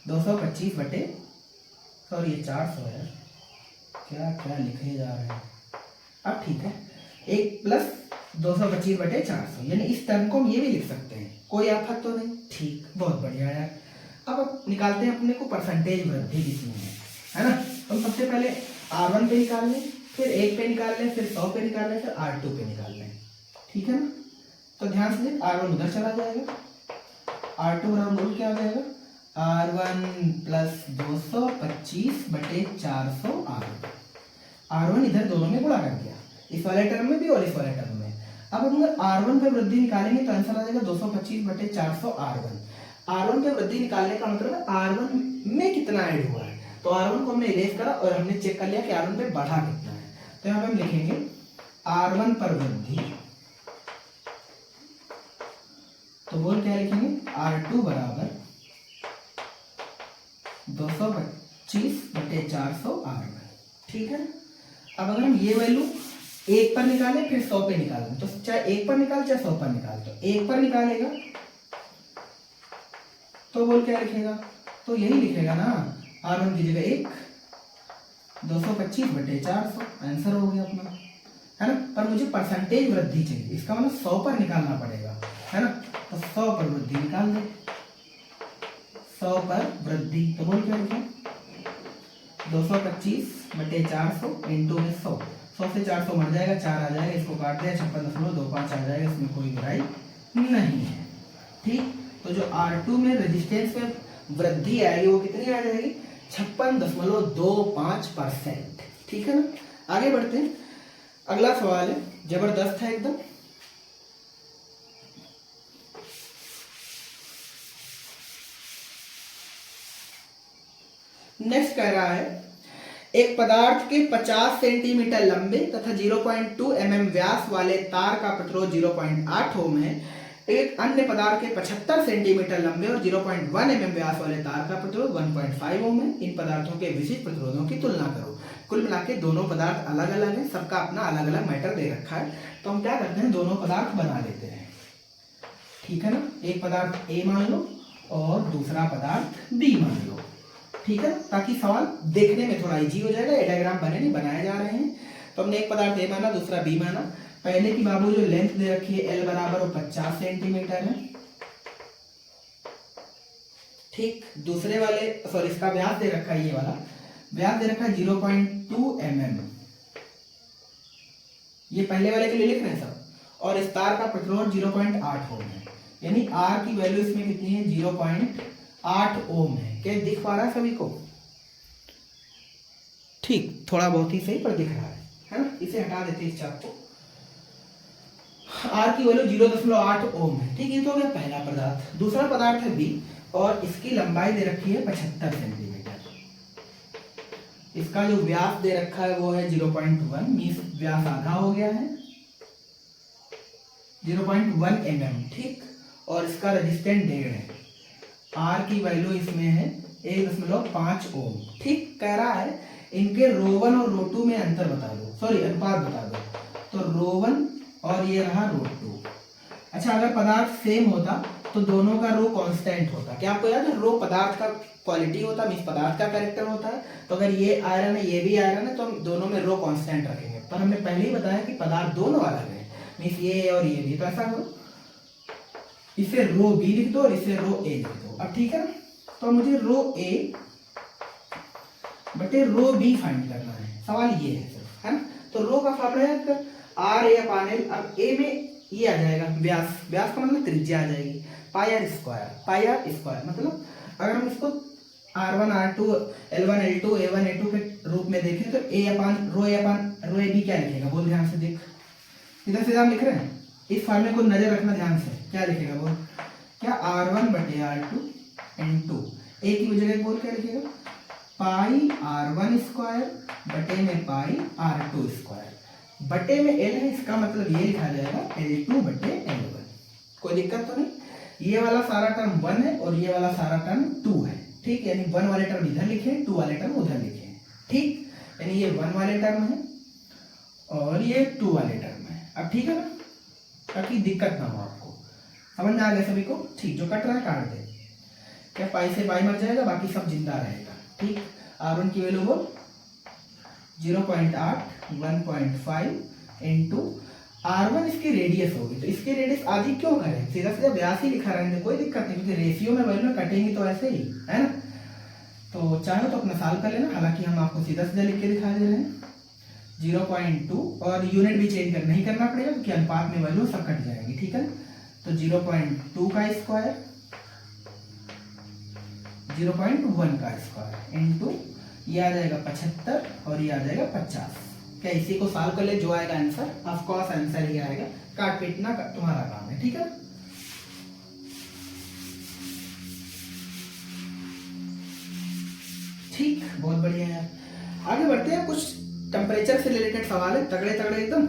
225 बटे, सॉरी ये 400 है, क्या क्या लिखे जा रहे हैं। अब ठीक है, 1 प्लस 225 बटे 400, यानी इस टर्म को हम ये भी लिख सकते हैं, कोई आफत तो नहीं, ठीक, बहुत बढ़िया यार। अब निकालते हैं अपने को परसेंटेज वृद्धि कितनी है ना। तो सबसे पहले R1 पे निकाल लें, फिर 1 पे निकाल लें, फिर 100 पे निकाल लें, फिर R2 पे निकाल लें, ठीक है ना। तो ध्यान से R1 उधर चला जाएगा, R2 बराबर क्या हो जाएगा, R1 प्लस 225 बटे 400 R1 इधर दोनों में गुणा कर दिया, इस वाले टर्म में भी और इस वाले टर्म में। अब हम R1 पे वृद्धि निकालेंगे तो आंसर आ जाएगा 225 बटे 400 R1 पे वृद्धि निकालने का मतलब है R1 में कितना ऐड हुआ है। तो R1 को हमने इरेज करा और हमने चेक कर लिया कि R1 पे बढ़ा कितना है। तो यहाँ पे हम लिखेंगे R1 पर वृद्धि, तो बोल क्या लिखेंगे, R2 बराबर 225 बटे 400 R1, ठीक है। अब अगर हम ये वैल्यू 1 पर निकालें फिर 100 पे निकालें, तो चाहे 1 पर निकाल चाहे 100 पर निकाल, तो 1 पर निकालेगा तो बोल क्या लिखेगा, तो यही लिखेगा ना, R1 की जगह 1, 225 बटे 400, आंसर हो गया अपना, है ना। पर मुझे परसेंटेज वृद्धि चाहिए, इसका मतलब 100 पर निकालना पड़ेगा, है ना। तो 100 पर वृद्धि निकाल दे, 100 पर वृद्धि, तो बोल क्या लिखें, 225 बटे 400 इंटू में 100, 100 से 400 मर जाएगा, 4 आ जाएगा, इसको काट दिया 56.25 आ जाएगा, इसमें कोई बुराई नहीं है, ठीक। तो जो R2 में रेजिस्टेंस में वृद्धि आएगी वो कितनी आ जाएगी, 56.25%, ठीक है ना। आगे बढ़ते हैं, अगला सवाल है, जबरदस्त है एकदम। नेक्स्ट कह रहा है, एक पदार्थ के 50 सेंटीमीटर लंबे तथा 0.2 mm व्यास वाले तार का प्रतिरोध 0.8 ओम है। एक अन्य पदार्थ के 75 सेंटीमीटर लंबे और 0.1 mm व्यास वाले तार का प्रतिरोध 1.5 ओम है। इन पदार्थों के विशिष्ट प्रतिरोधों की तुलना करो। कुल मिला के दोनों पदार्थ अलग अलग हैं, सबका अपना अलग अलग मैटर दे रखा है। तो हम क्या करते हैं, दोनों पदार्थ बना लेते हैं, ठीक है ना। एक पदार्थ A मान लो और दूसरा पदार्थ B मान लो, ठीक है, ताकि सवाल देखने में थोड़ा इजी हो जाएगा। ये डायग्राम बने नहीं बनाए जा रहे हैं। तो हमने एक पदार्थ A माना, दूसरा B माना। पहले की बाबू जो लेंथ दे रखी है L बराबर 50 सेंटीमीटर है, ठीक। दूसरे वाले, सॉरी, इसका व्यास दे रखा है, ये वाला व्यास दे रखा है 0.2 mm, ये पहले वाले के लिए लिख रहे हैं सब। और इस तार का प्रतिरोध 0.8 ओम है, यानी R की वैल्यू इसमें कितनी है, 0.8 ओम है। क्या दिख पा रहा है सभी को, ठीक, थोड़ा बहुत ही सही पर दिख रहा है ना। इसे हटा देते हैं इस चाप को। R की वैल्यू 0.8 ओम है, ठीक। ये तो हो गया पहला पदार्थ। दूसरा पदार्थ है B और इसकी लंबाई दे रखी है 75 सेंटीमीटर। इसका जो व्यास दे रखा है वो है 0.1, मीन्स व्यास आधा हो गया है, 0.1 mm, ठीक। और इसका रेजिस्टेंस 1.5 है। R की वैल्यू इसमें है 1.5 ओम, ठीक। कह रहा है इनके ρ1 और ρ2 में अंतर बता दो, सॉरी अनुपात बता दो। तो ρ1 और ये रहा ρ2। अच्छा, अगर पदार्थ सेम होता तो दोनों का रो कांस्टेंट होता। क्या आपको याद है, रो पदार्थ का क्वालिटी होता, मीन्स पदार्थ का कैरेक्टर होता है। तो अगर ये आयरन है ये भी आयरन है तो हम दोनों में रो कांस्टेंट रखेंगे। पर हमने पहले ही बताया कि पदार्थ दोनों अलग है, मीन्स ये और ये भी। तो ऐसा करो, इसे रो बी लिख दो और इसे रो ए लिख दो। अब ठीक है ना, तो मुझे रो ए बटे रो बी फाइंड करना है, सवाल ये है सिर्फ, है ना। तो रो का फॉर्मूला है आर ए अपॉन एल। अब ए में ये आ जाएगा व्यास, व्यास का मतलब त्रिज्या आ जाएगी, pi are square. Pi are square मतलब अगर हम इसको R1 R2 L1 L2 A1 A2 के रूप में देखें तो A upon row A B क्या लिखेगा, बोल ध्यान से देख, सीधा सीधा हम लिख रहे हैं, इस फॉर्मूले को नजर रखना ध्यान से, क्या लिखेगा बोल, क्या R1 बटे R2 इनटू ए की जगह बोल क्या लिखेगा, पाई R1 स्क्वायर बटे में पाई R2 स्क्वायर, बटे में L है, इसका मतलब ये लिखा जाएगा L2 बटे L1। कोई दिक्कत तो नहीं, ये वाला सारा टर्म 1 है और ये वाला सारा टर्म 2 है, ठीक, यानी 1 वाले टर्म इधर लिखे, 2 वाले टर्म उधर लिखे, ठीक, यानी ये 1 वाले टर्म है और ये 2 वाले टर्म है। अब ठीक है ना, ताकि दिक्कत ना हो आपको, समझ में आ गया सभी को, ठीक, जो कट रहा है काट दे, क्या पाई से पाई मर जाएगा, बाकी सब जिंदा रहेगा, ठीक। R1 की वैल्यू वो 0.8 1.5 इंटू R1 इसकी रेडियस होगी, तो इसकी रेडियस आधी क्यों करें, सीधा सीधा 82 लिखा रहेंगे, कोई दिक्कत नहीं, क्योंकि रेशियो में वैल्यू कटेंगी तो ऐसे ही है ना। तो चाहो तो अपना सॉल्व कर लेना, हालांकि हम आपको सीधा सीधा लिख के दिखा दे रहे हैं 0.2, और यूनिट भी चेंज नहीं करना पड़ेगा क्योंकि अनुपात में वैल्यू सब कट जाएगी, ठीक है। तो 0.2 का स्क्वायर 0.1 का स्क्वायर इंटू ये आ जाएगा 75 और ये आ जाएगा 50। क्या इसी को सॉल्व कर ले, जो आएगा आंसर, ऑफ कोर्स आंसर ही आएगा, काट पीटना तुम्हारा काम है, ठीक है। ठीक, बहुत बढ़िया है। आगे बढ़ते हैं, कुछ टेम्परेचर से रिलेटेड सवाल है, तगड़े तगड़े एकदम।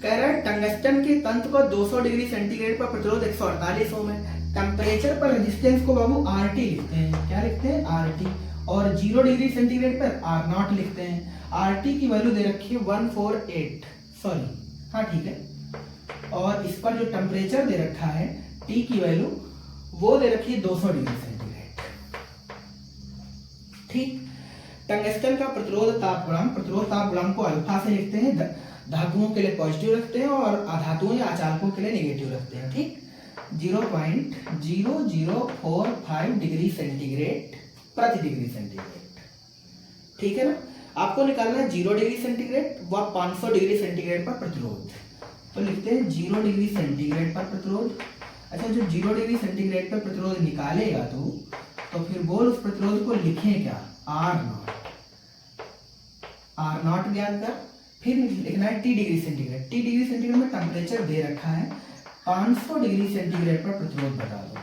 कह रहा है टंगस्टन के तंतु को 200 डिग्री सेंटीग्रेड पर प्रतिरोध 148 ओम है, टेम्परेचर पर रेजिस्टेंस को बाबू RT लिखते हैं, क्या लिखते हैं RT, और 0 डिग्री सेंटीग्रेड पर R0 लिखते हैं। RT की वैल्यू दे रखी है 148, सॉरी हाँ ठीक है, और इस पर जो टेम्परेचर दे रखा है T की वैल्यू वो दे रखी है 200 डिग्री सेंटीग्रेड, ठीक। टंगस्टन का प्रतिरोध ताप गुणांक को अल्फा से लिखते हैं, धातुओं के लिए पॉजिटिव रखते हैं और अधातुओं या अचालकों के लिए नेगेटिव रखते हैं, ठीक। 0.0045 डिग्री सेंटीग्रेड प्रति डिग्री सेंटीग्रेड, ठीक है ना। आपको निकालना है 0 डिग्री सेंटीग्रेड व 500 डिग्री सेंटीग्रेड पर प्रतिरोध, तो लिखते हैं 0 डिग्री सेंटीग्रेड पर प्रतिरोध। अच्छा, जो 0 डिग्री सेंटीग्रेड पर प्रतिरोध निकालेगा तो फिर बोल उस प्रतिरोध को लिखें क्या, R0 ज्ञात कर, फिर लिखना है T degree centigrade. T degree centigrade में टेम्परेचर दे रखा है 500 डिग्री सेंटीग्रेड पर प्रतिरोध बता दो,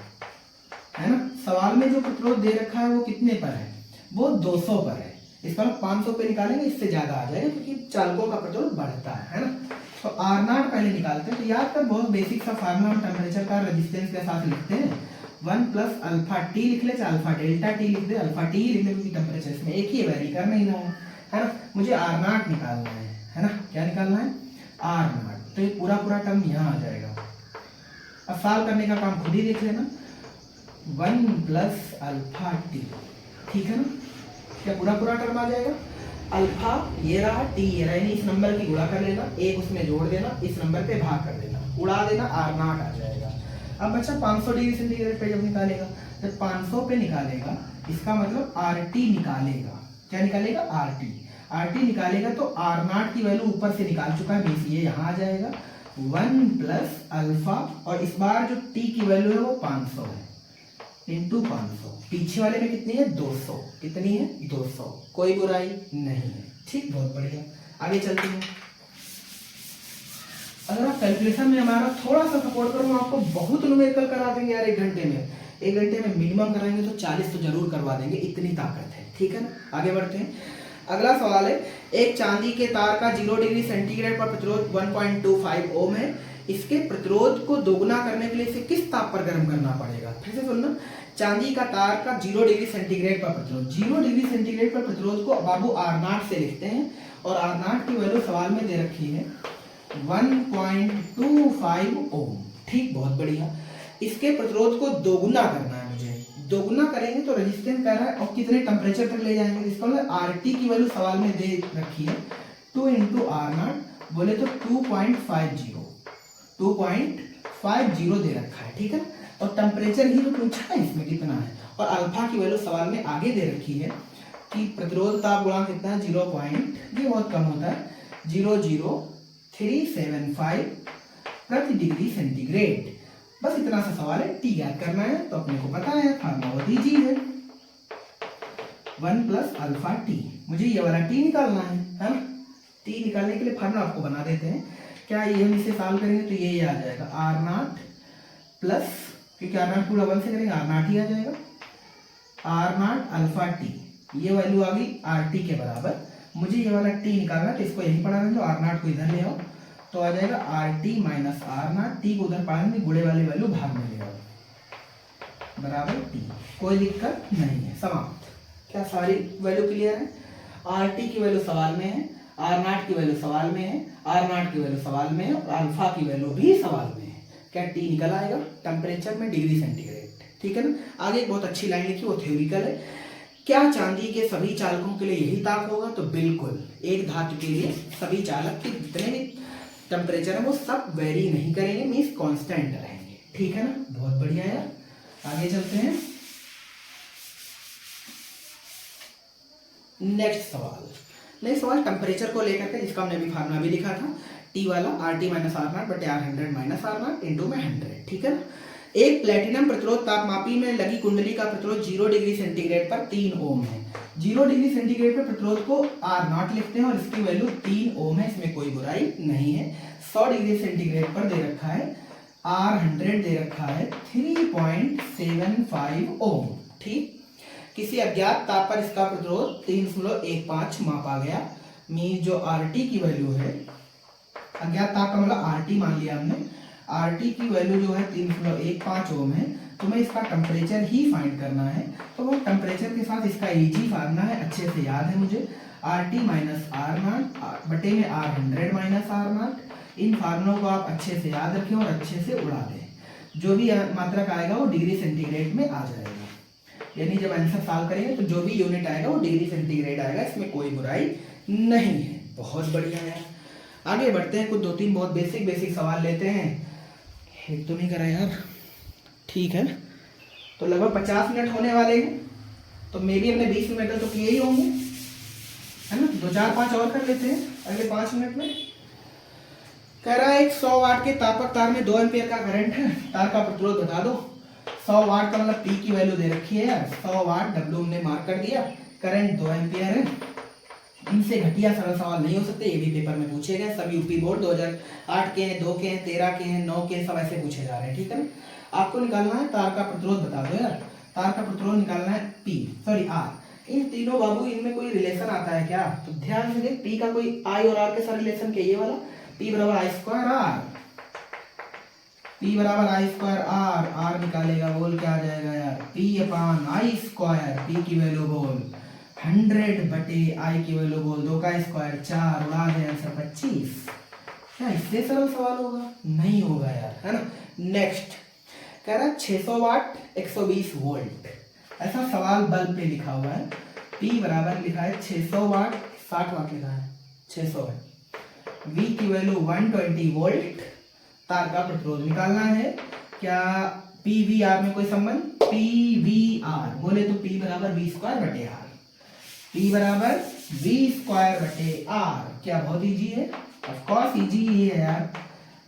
है ना। सवाल में जो प्रतिरोध दे रखा है वो कितने पर है, वो 200 पर है, इस पर 500 पे निकालेंगे, इससे ज्यादा आ जाएगा क्योंकि चालकों का प्रतिरोध बढ़ता है ना। तो R0 पहले निकालते हैं, तो याद कर, बहुत बेसिक सा फार्मूला हम टेम्परेचर का रेजिस्टेंस के साथ लिखते हैं, 1 प्लस अल्फा टी लिख ले, अल्फा डेल्टा टी लिख दे, अल्फा टी लिख ले, क्योंकि टेम्परेचर इसमें एक ही वेरी कर नहीं रहा है ना। मुझे R0 निकालना है ना, क्या निकालना है R0, तो ये पूरा टर्म यहाँ आ जाएगा। अब सॉल्व करने का काम खुद ही देख लेना, 1 प्लस अल्फा टी, ठीक है ना, क्या पूरा टर्म आ जाएगा, अल्फा ये रहा, टी ये रहा, यानी इस नंबर की गुणा कर लेना, एक उसमें जोड़ देना, इस नंबर पे भाग कर देना, उड़ा देना, R0 आ जाएगा। अब बच्चा 500 डिग्री सेंटीग्रेड पे जब निकालेगा, जब 500 पे निकालेगा, इसका मतलब RT निकालेगा, क्या निकालेगा RT निकालेगा, तो R0 की वैल्यू ऊपर से निकाल चुका है 20, ये यहाँ आ जाएगा 1 प्लस अल्फा, और इस बार जो T की वैल्यू है वो 500 है, इंटू 500, पीछे वाले में कितनी है 200, कितनी है 200, कोई बुराई नहीं है, ठीक, बहुत बढ़िया। आगे चलते हैं, अगर आप कैलकुलेशन में हमारा थोड़ा सा सपोर्ट करो, आपको बहुत न्यूमेरिकल करा देंगे यार, एक घंटे में मिनिमम कराएंगे तो 40 तो जरूर करवा देंगे, इतनी ताकत है, ठीक है ना। आगे बढ़ते हैं, अगला सवाल है, एक चांदी के तार का 0 डिग्री सेंटीग्रेड पर प्रतिरोध 1.25 ओम है, इसके प्रतिरोध को दोगुना करने के लिए इसे किस ताप पर गर्म करना पड़ेगा। फिर से सुनना, चांदी का तार का 0 डिग्री सेंटीग्रेड पर प्रतिरोध, 0 डिग्री सेंटीग्रेड पर प्रतिरोध को बाबू R0 से लिखते हैं, और R0 की वैल्यू सवाल में दे रखी है 1.25 ओम, ठीक, बहुत बढ़िया। इसके प्रतिरोध को दोगुना करना है मुझे, दोगुना करेंगे तो रेजिस्टेंस कर रहा है, और कितने टेम्परेचर तक ले जाएंगे, इसका मतलब RT की वैल्यू सवाल में दे रखी है 2 इंटू R0, बोले तो 2.50 दे रखा है, ठीक है। और टेम्परेचर ही तो पूछा है, इसमें कितना है, और अल्फा की वैल्यू सवाल में आगे दे रखी है कि प्रतिरोध ताप गुणांक कितना है, 0. ये बहुत कम होता है, 0.0375 प्रति डिग्री सेंटीग्रेड। बस इतना सा सवाल है, टी याद करना है, तो अपने को पता है फार्मूला दीजिए है। 1 प्लस अल्फा टी। मुझे ये वाला टी निकालना है ना। टी निकालने के लिए फार्मूला आपको बना देते हैं। क्या ये हम इसे सॉल्व करेंगे तो ये आ जाएगा आर नॉट प्लस, क्योंकि आर नॉट पूरा 1 से करेंगे आर नॉट ही आ जाएगा, आर नॉट अल्फा टी। ये वैल्यू आ गई आर टी के बराबर। मुझे ये वाला टी निकालना तो इसको यहीं पढ़ा देंगे, आर नॉट को इधर ले आओ तो आ जाएगा R T minus R not. T को उधर पढ़ाएंगे, गुणे वाली वैल्यू भाग में ले आओ बराबर टी। कोई दिक्कत नहीं है, समाप्त। क्या सारी वैल्यू क्लियर है? आर टी की वैल्यू सवाल में है, आर नॉट की वैल्यू सवाल में है, आर नॉट की वैल्यू सवाल में है और अल्फा की वैल्यू भी सवाल में है। क्या टी निकल आएगा टेम्परेचर में डिग्री सेंटीग्रेड, ठीक है ना। आगे एक बहुत अच्छी लाइन लिखी, वो थ्योरिकल है। क्या चांदी के सभी चालकों के लिए यही ताप होगा? तो बिल्कुल, एक धातु के लिए सभी चालक के जितने भी टेम्परेचर है वो सब वेरी नहीं करेंगे, मीन्स कांस्टेंट रहेंगे, ठीक है ना। बहुत बढ़िया यार, आगे चलते हैं। नेक्स्ट सवाल टेम्परेचर को लेकर के, जिसका हमने अभी फार्मूला भी लिखा था, टी वाला R T minus R not बटे R 100 minus R naught into में 100, ठीक है ना। एक प्लेटिनम प्रतिरोध तापमापी में लगी कुंडली का प्रतिरोध 0 डिग्री सेंटीग्रेड पर 3 ओम है। 0 डिग्री सेंटीग्रेड पर प्रतिरोध को आर नॉट लिखते हैं और इसकी वैल्यू 3 ओम है, इसमें कोई बुराई नहीं है। 100 डिग्री सेंटीग्रेड पर दे रखा है आर 100 दे रखा है 3.75 ओम, ठीक। किसी अज्ञात ताप पर इसका प्रतिरोध 3.15 मापा गया। मीन जो आर टी की वैल्यू है, अज्ञात ताप का मतलब आर टी मान लिया हमने, आर टी की वैल्यू जो है 3.15 ओम है। तुम्हें इसका टेम्परेचर ही फाइंड करना है, तो वो टेम्परेचर के साथ इसका इजी फार्मूला है, अच्छे से याद है मुझे, R T minus R not बटे में आर 100 माइनस आर नॉट। इन फार्मूलों को आप अच्छे से याद रखें और अच्छे से उड़ा दें। जो भी मात्रक आएगा वो डिग्री सेंटीग्रेड में आ जाएगा, यानी जब आंसर सॉल्व करेंगे तो जो भी यूनिट आएगा वो डिग्री सेंटीग्रेड आएगा, इसमें कोई बुराई नहीं है। बहुत बढ़िया है, आगे बढ़ते हैं। कुछ 2-3 बहुत बेसिक सवाल लेते हैं। एक तो नहीं करा यार, ठीक है। तो लगभग 50 मिनट होने वाले हैं, तो मे भी हमने 20 मिनट तो किए ही होंगे, है ना। 2-4-5 और कर लेते हैं अगले 5 मिनट में। कह रहा है एक 100 वाट के तापक तार में 2 एम्पियर का करंट है, तार का प्रतिरोध बता दो। 100 वाट का मतलब पी की वैल्यू दे रखी है यार, 100 वाट डब्ल्यू हमने मार्क कर दिया, करंट 2 एम्पियर है। इनसे घटिया सरल सवाल नहीं हो सकते, ये भी पेपर में पूछे गए, सब यूपी बोर्ड 2008 के हैं, 2 के हैं, 13 के हैं, 9 के, सब ऐसे पूछे जा रहे हैं, ठीक है ना। आपको निकालना है तार का प्रतिरोध बता दो यार, तार का प्रतिरोध निकालना है आर। इन तीनों बाबू, इनमें कोई रिलेशन आता है क्या? तो ध्यान से देख, पी का कोई आई और आर के साथ रिलेशन क्या, ये वाला पी बराबर आई स्क्वायर आर, पी बराबर आई स्क्वायर आर, आर निकालेगा बोल क्या आ जाएगा यार, पी अपान आई स्क्वायर, पी की वैल्यू बोल 100 बटे आई की वैल्यू बोल 2 का स्क्वायर 4, उड़ा दे आंसर 25। क्या इससे सरल सवाल होगा? नहीं होगा यार, है ना। नेक्स्ट कह रहा है 600 वाट 120 वोल्ट, ऐसा सवाल बल्ब पे लिखा हुआ है। पी बराबर लिखा है 600 वाट, 60 वाट लिखा है 600 है, वी की वैल्यू 120 वोल्ट, तार का प्रतिरोध निकालना है। क्या पी वी आर में कोई संबंध? पी वी आर बोले तो पी बराबर वी स्क्वायर बटे आर, पी बराबर वी स्क्वायर बटे आर। क्या बहुत इजी है? ऑफ कोर्स इजी ही है यार,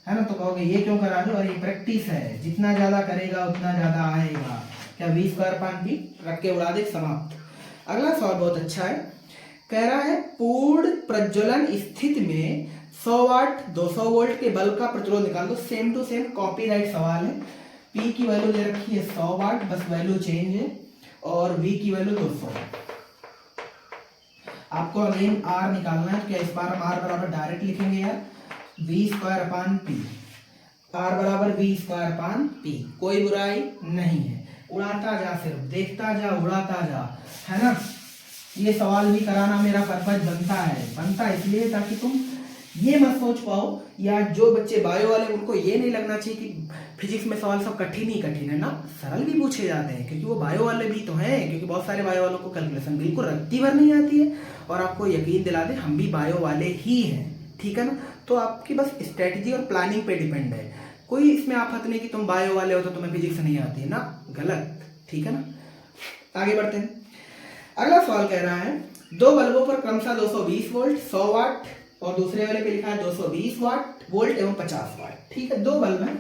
है ना। तो कहोगे ये क्यों करा दो? और ये प्रैक्टिस है, जितना ज्यादा करेगा उतना ज्यादा आएगा। क्या वी स्क्वायर पान पी रख के उड़ा दे, समाप्त। अगला सवाल बहुत अच्छा है, कह रहा है पूर्ण प्रज्वलन स्थिति में 100 वाट 200 वोल्ट के बल्ब का प्रतिरोध निकाल दो। सेम टू सेम कॉपीराइट सवाल है। पी की वैल्यू दे रखी है 100 वाट, बस वैल्यू चेंज है, और वी की वैल्यू 200 है। आपको अगेन आर निकालना है। क्या इस बार हम आर बराबर डायरेक्ट लिखेंगे यार, V square upon P, R बराबर वी स्क्वायर अपान पी, कोई बुराई नहीं है। उड़ाता जा, सिर्फ देखता जा, उड़ाता जा, है ना। ये सवाल भी कराना मेरा पर्पज बनता है इसलिए ताकि तुम ये मत सोच पाओ, या जो बच्चे बायो वाले उनको ये नहीं लगना चाहिए कि फिजिक्स में सवाल सब कठिन है ना, सरल भी पूछे जाते हैं, क्योंकि वो बायो वाले भी तो हैं। क्योंकि बहुत सारे बायो वालों को कैलकुलेशन बिल्कुल रत्ती भर नहीं आती है, और आपको यकीन दिला दे हम भी बायो वाले ही हैं, ठीक है ना। तो आपकी बस स्ट्रेटजी और प्लानिंग पे डिपेंड है, कोई इसमें आफत नहीं कि तुम बायो वाले हो तो तुम्हें फिजिक्स नहीं आती है ना, गलत, ठीक है ना। आगे बढ़ते हैं। अगला सवाल कह रहा है 2 बल्बों पर क्रमशः 220 वोल्ट 100 वाट और दूसरे वाले पे लिखा है 220 वाट वोल्ट एवं 50 वाट, ठीक है। 2 बल्ब हैं,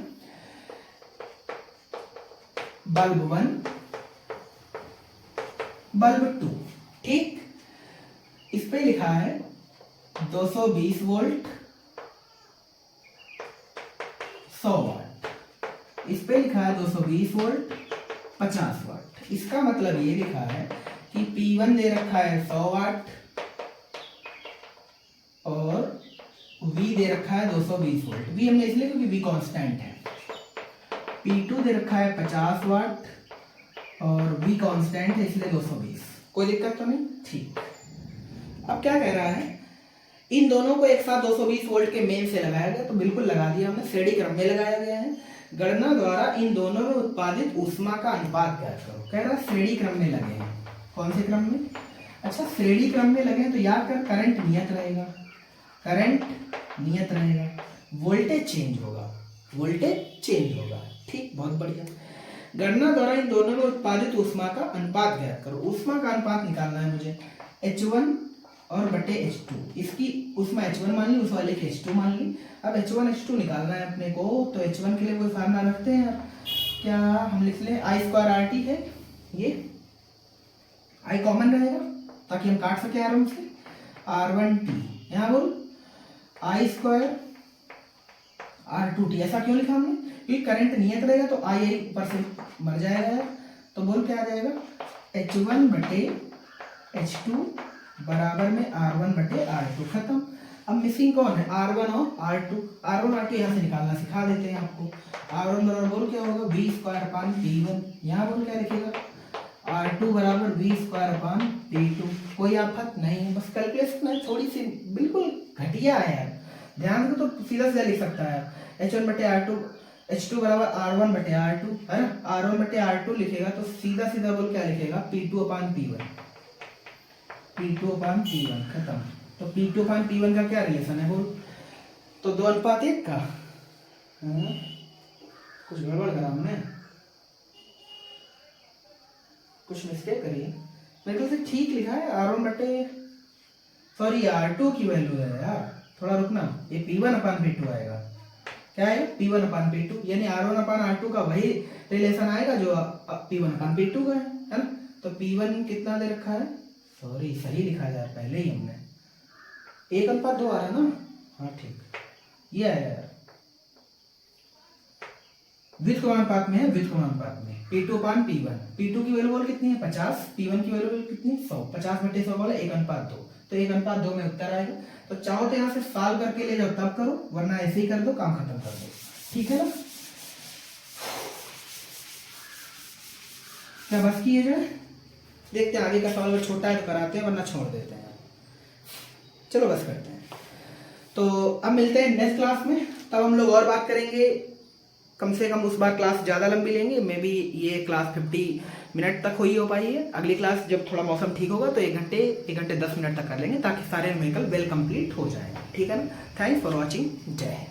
बल्ब 1 बल्ब 2, ठीक, इस पे लिखा है 220 वोल्ट 100 वाट, इस पे लिखा है 220 वोल्ट 50 वाट। इसका मतलब ये लिखा है कि P1 दे रखा है 100 वाट और V दे रखा है 220 वोल्ट। V हमने इसलिए क्योंकि V कांस्टेंट है। P2 दे रखा है 50 वाट और V कांस्टेंट है इसलिए 220। कोई दिक्कत तो नहीं? ठीक। अब क्या कह रहा है, इन दोनों को एक साथ 220 वोल्ट के मेन से लगाया गया, तो बिल्कुल लगा दिया हमने, श्रेणी क्रम में लगाया गया है। गणना द्वारा इन दोनों में उत्पादित ऊष्मा का अनुपात ज्ञात करो। कह रहा श्रेणी क्रम में लगे हैं। कौन से क्रम में? अच्छा, श्रेणी क्रम में लगे हैं तो याद कर करंट नियत रहेगा, करंट नियत रहेगा, वोल्टेज चेंज होगा, वोल्टेज चेंज होगा। ठीक, बहुत बढ़िया। गणना द्वारा इन दोनों में उत्पादित ऊष्मा का अनुपात ज्ञात करो। ऊष्मा का अनुपात निकालना है मुझे, H1 और बटे H2। इसकी ऊष्मा H1 मान ली, उस वाले की H2 मान ली। अब H1 H2 निकालना है अपने को, तो H1 के लिए कोई फार्मूला रखते हैं क्या? हम लिख लें I स्क्वायर RT है, ये I कॉमन रहेगा ताकि हम काट सके आराम से। R1T यहाँ बोल I स्क्वायर R2T। ऐसा क्यों लिखा हमने? क्योंकि करंट नियत रहेगा तो I ऊपर से मर जाएगा, तो बोल क्या आ जाएगा, H1 बटे H2 बराबर में R1 बटे R2। खत्म। अब मिसिंग कौन है? R1 और R2। R1 R2 यहाँ से निकालना सिखा देते हैं आपको। R1 बराबर बोल क्या होगा, V स्क्वायर अपान P1। यहाँ बोल क्या लिखेगा, R2 बराबर V स्क्वायर अपान P2। कोई आफत नहीं है, बस कैलकुलेशन है थोड़ी सी बिल्कुल घटिया है यार, ध्यान से तो सीधा सीधा लिख सकता है। H1 बटे R2, H2 बराबर R1 बटे R2 है ना। R1 बटे R2 लिखेगा तो सीधा सीधा बोल क्या लिखेगा, P2 अपान P1, P2 अपान P1। खत्म। तो P2 अपान P1 का क्या रिलेशन है बोल, तो 2:1 का। कुछ गड़बड़ करा हमने, कुछ मिस्टेक करी है। मेरे को से ठीक लिखा है, R1 बटे सॉरी R2 की वैल्यू है यार, थोड़ा रुकना, ये P1 अपान P2 आएगा। क्या है? P1 अपान P2, यानी R1 अपान R2 का वही रिलेशन आएगा जो P1 अपान P2 का है ना। तो P1 कितना दे रखा है, सॉरी सही लिखा यार, पहले ही हमने 1:2 आ रहा है ना। हाँ ठीक, ये आया यार, व्युत्क्रमानुपात में है, व्युत्क्रमानुपात में P2 अपान P1। P2 की वैल्यू बोल कितनी है 50, P1 की वैल्यू कितनी 100। 50 बटे 100 बोला 1:2, तो 1:2 में उत्तर आएगा। तो चाहो तो यहाँ से सॉल्व करके ले जाओ तब करो, वरना ऐसे ही कर दो, काम खत्म कर दो। ठीक है ना, क्या बस की है जो है? देखते हैं आगे का सवाल अगर छोटा है तो कराते हैं, वरना छोड़ देते हैं। चलो बस करते हैं। तो अब मिलते हैं नेक्स्ट क्लास में, तब हम लोग और बात करेंगे। कम से कम उस बार क्लास ज़्यादा लंबी लेंगे, मे बी ये क्लास 50 मिनट तक हो पाई है। अगली क्लास जब थोड़ा मौसम ठीक होगा तो 1 घंटे 10 मिनट तक कर लेंगे, ताकि सारे न्यूमेरिकल वेल कंप्लीट हो जाए। ठीक है ना। Thanks for watching. जय हिंद।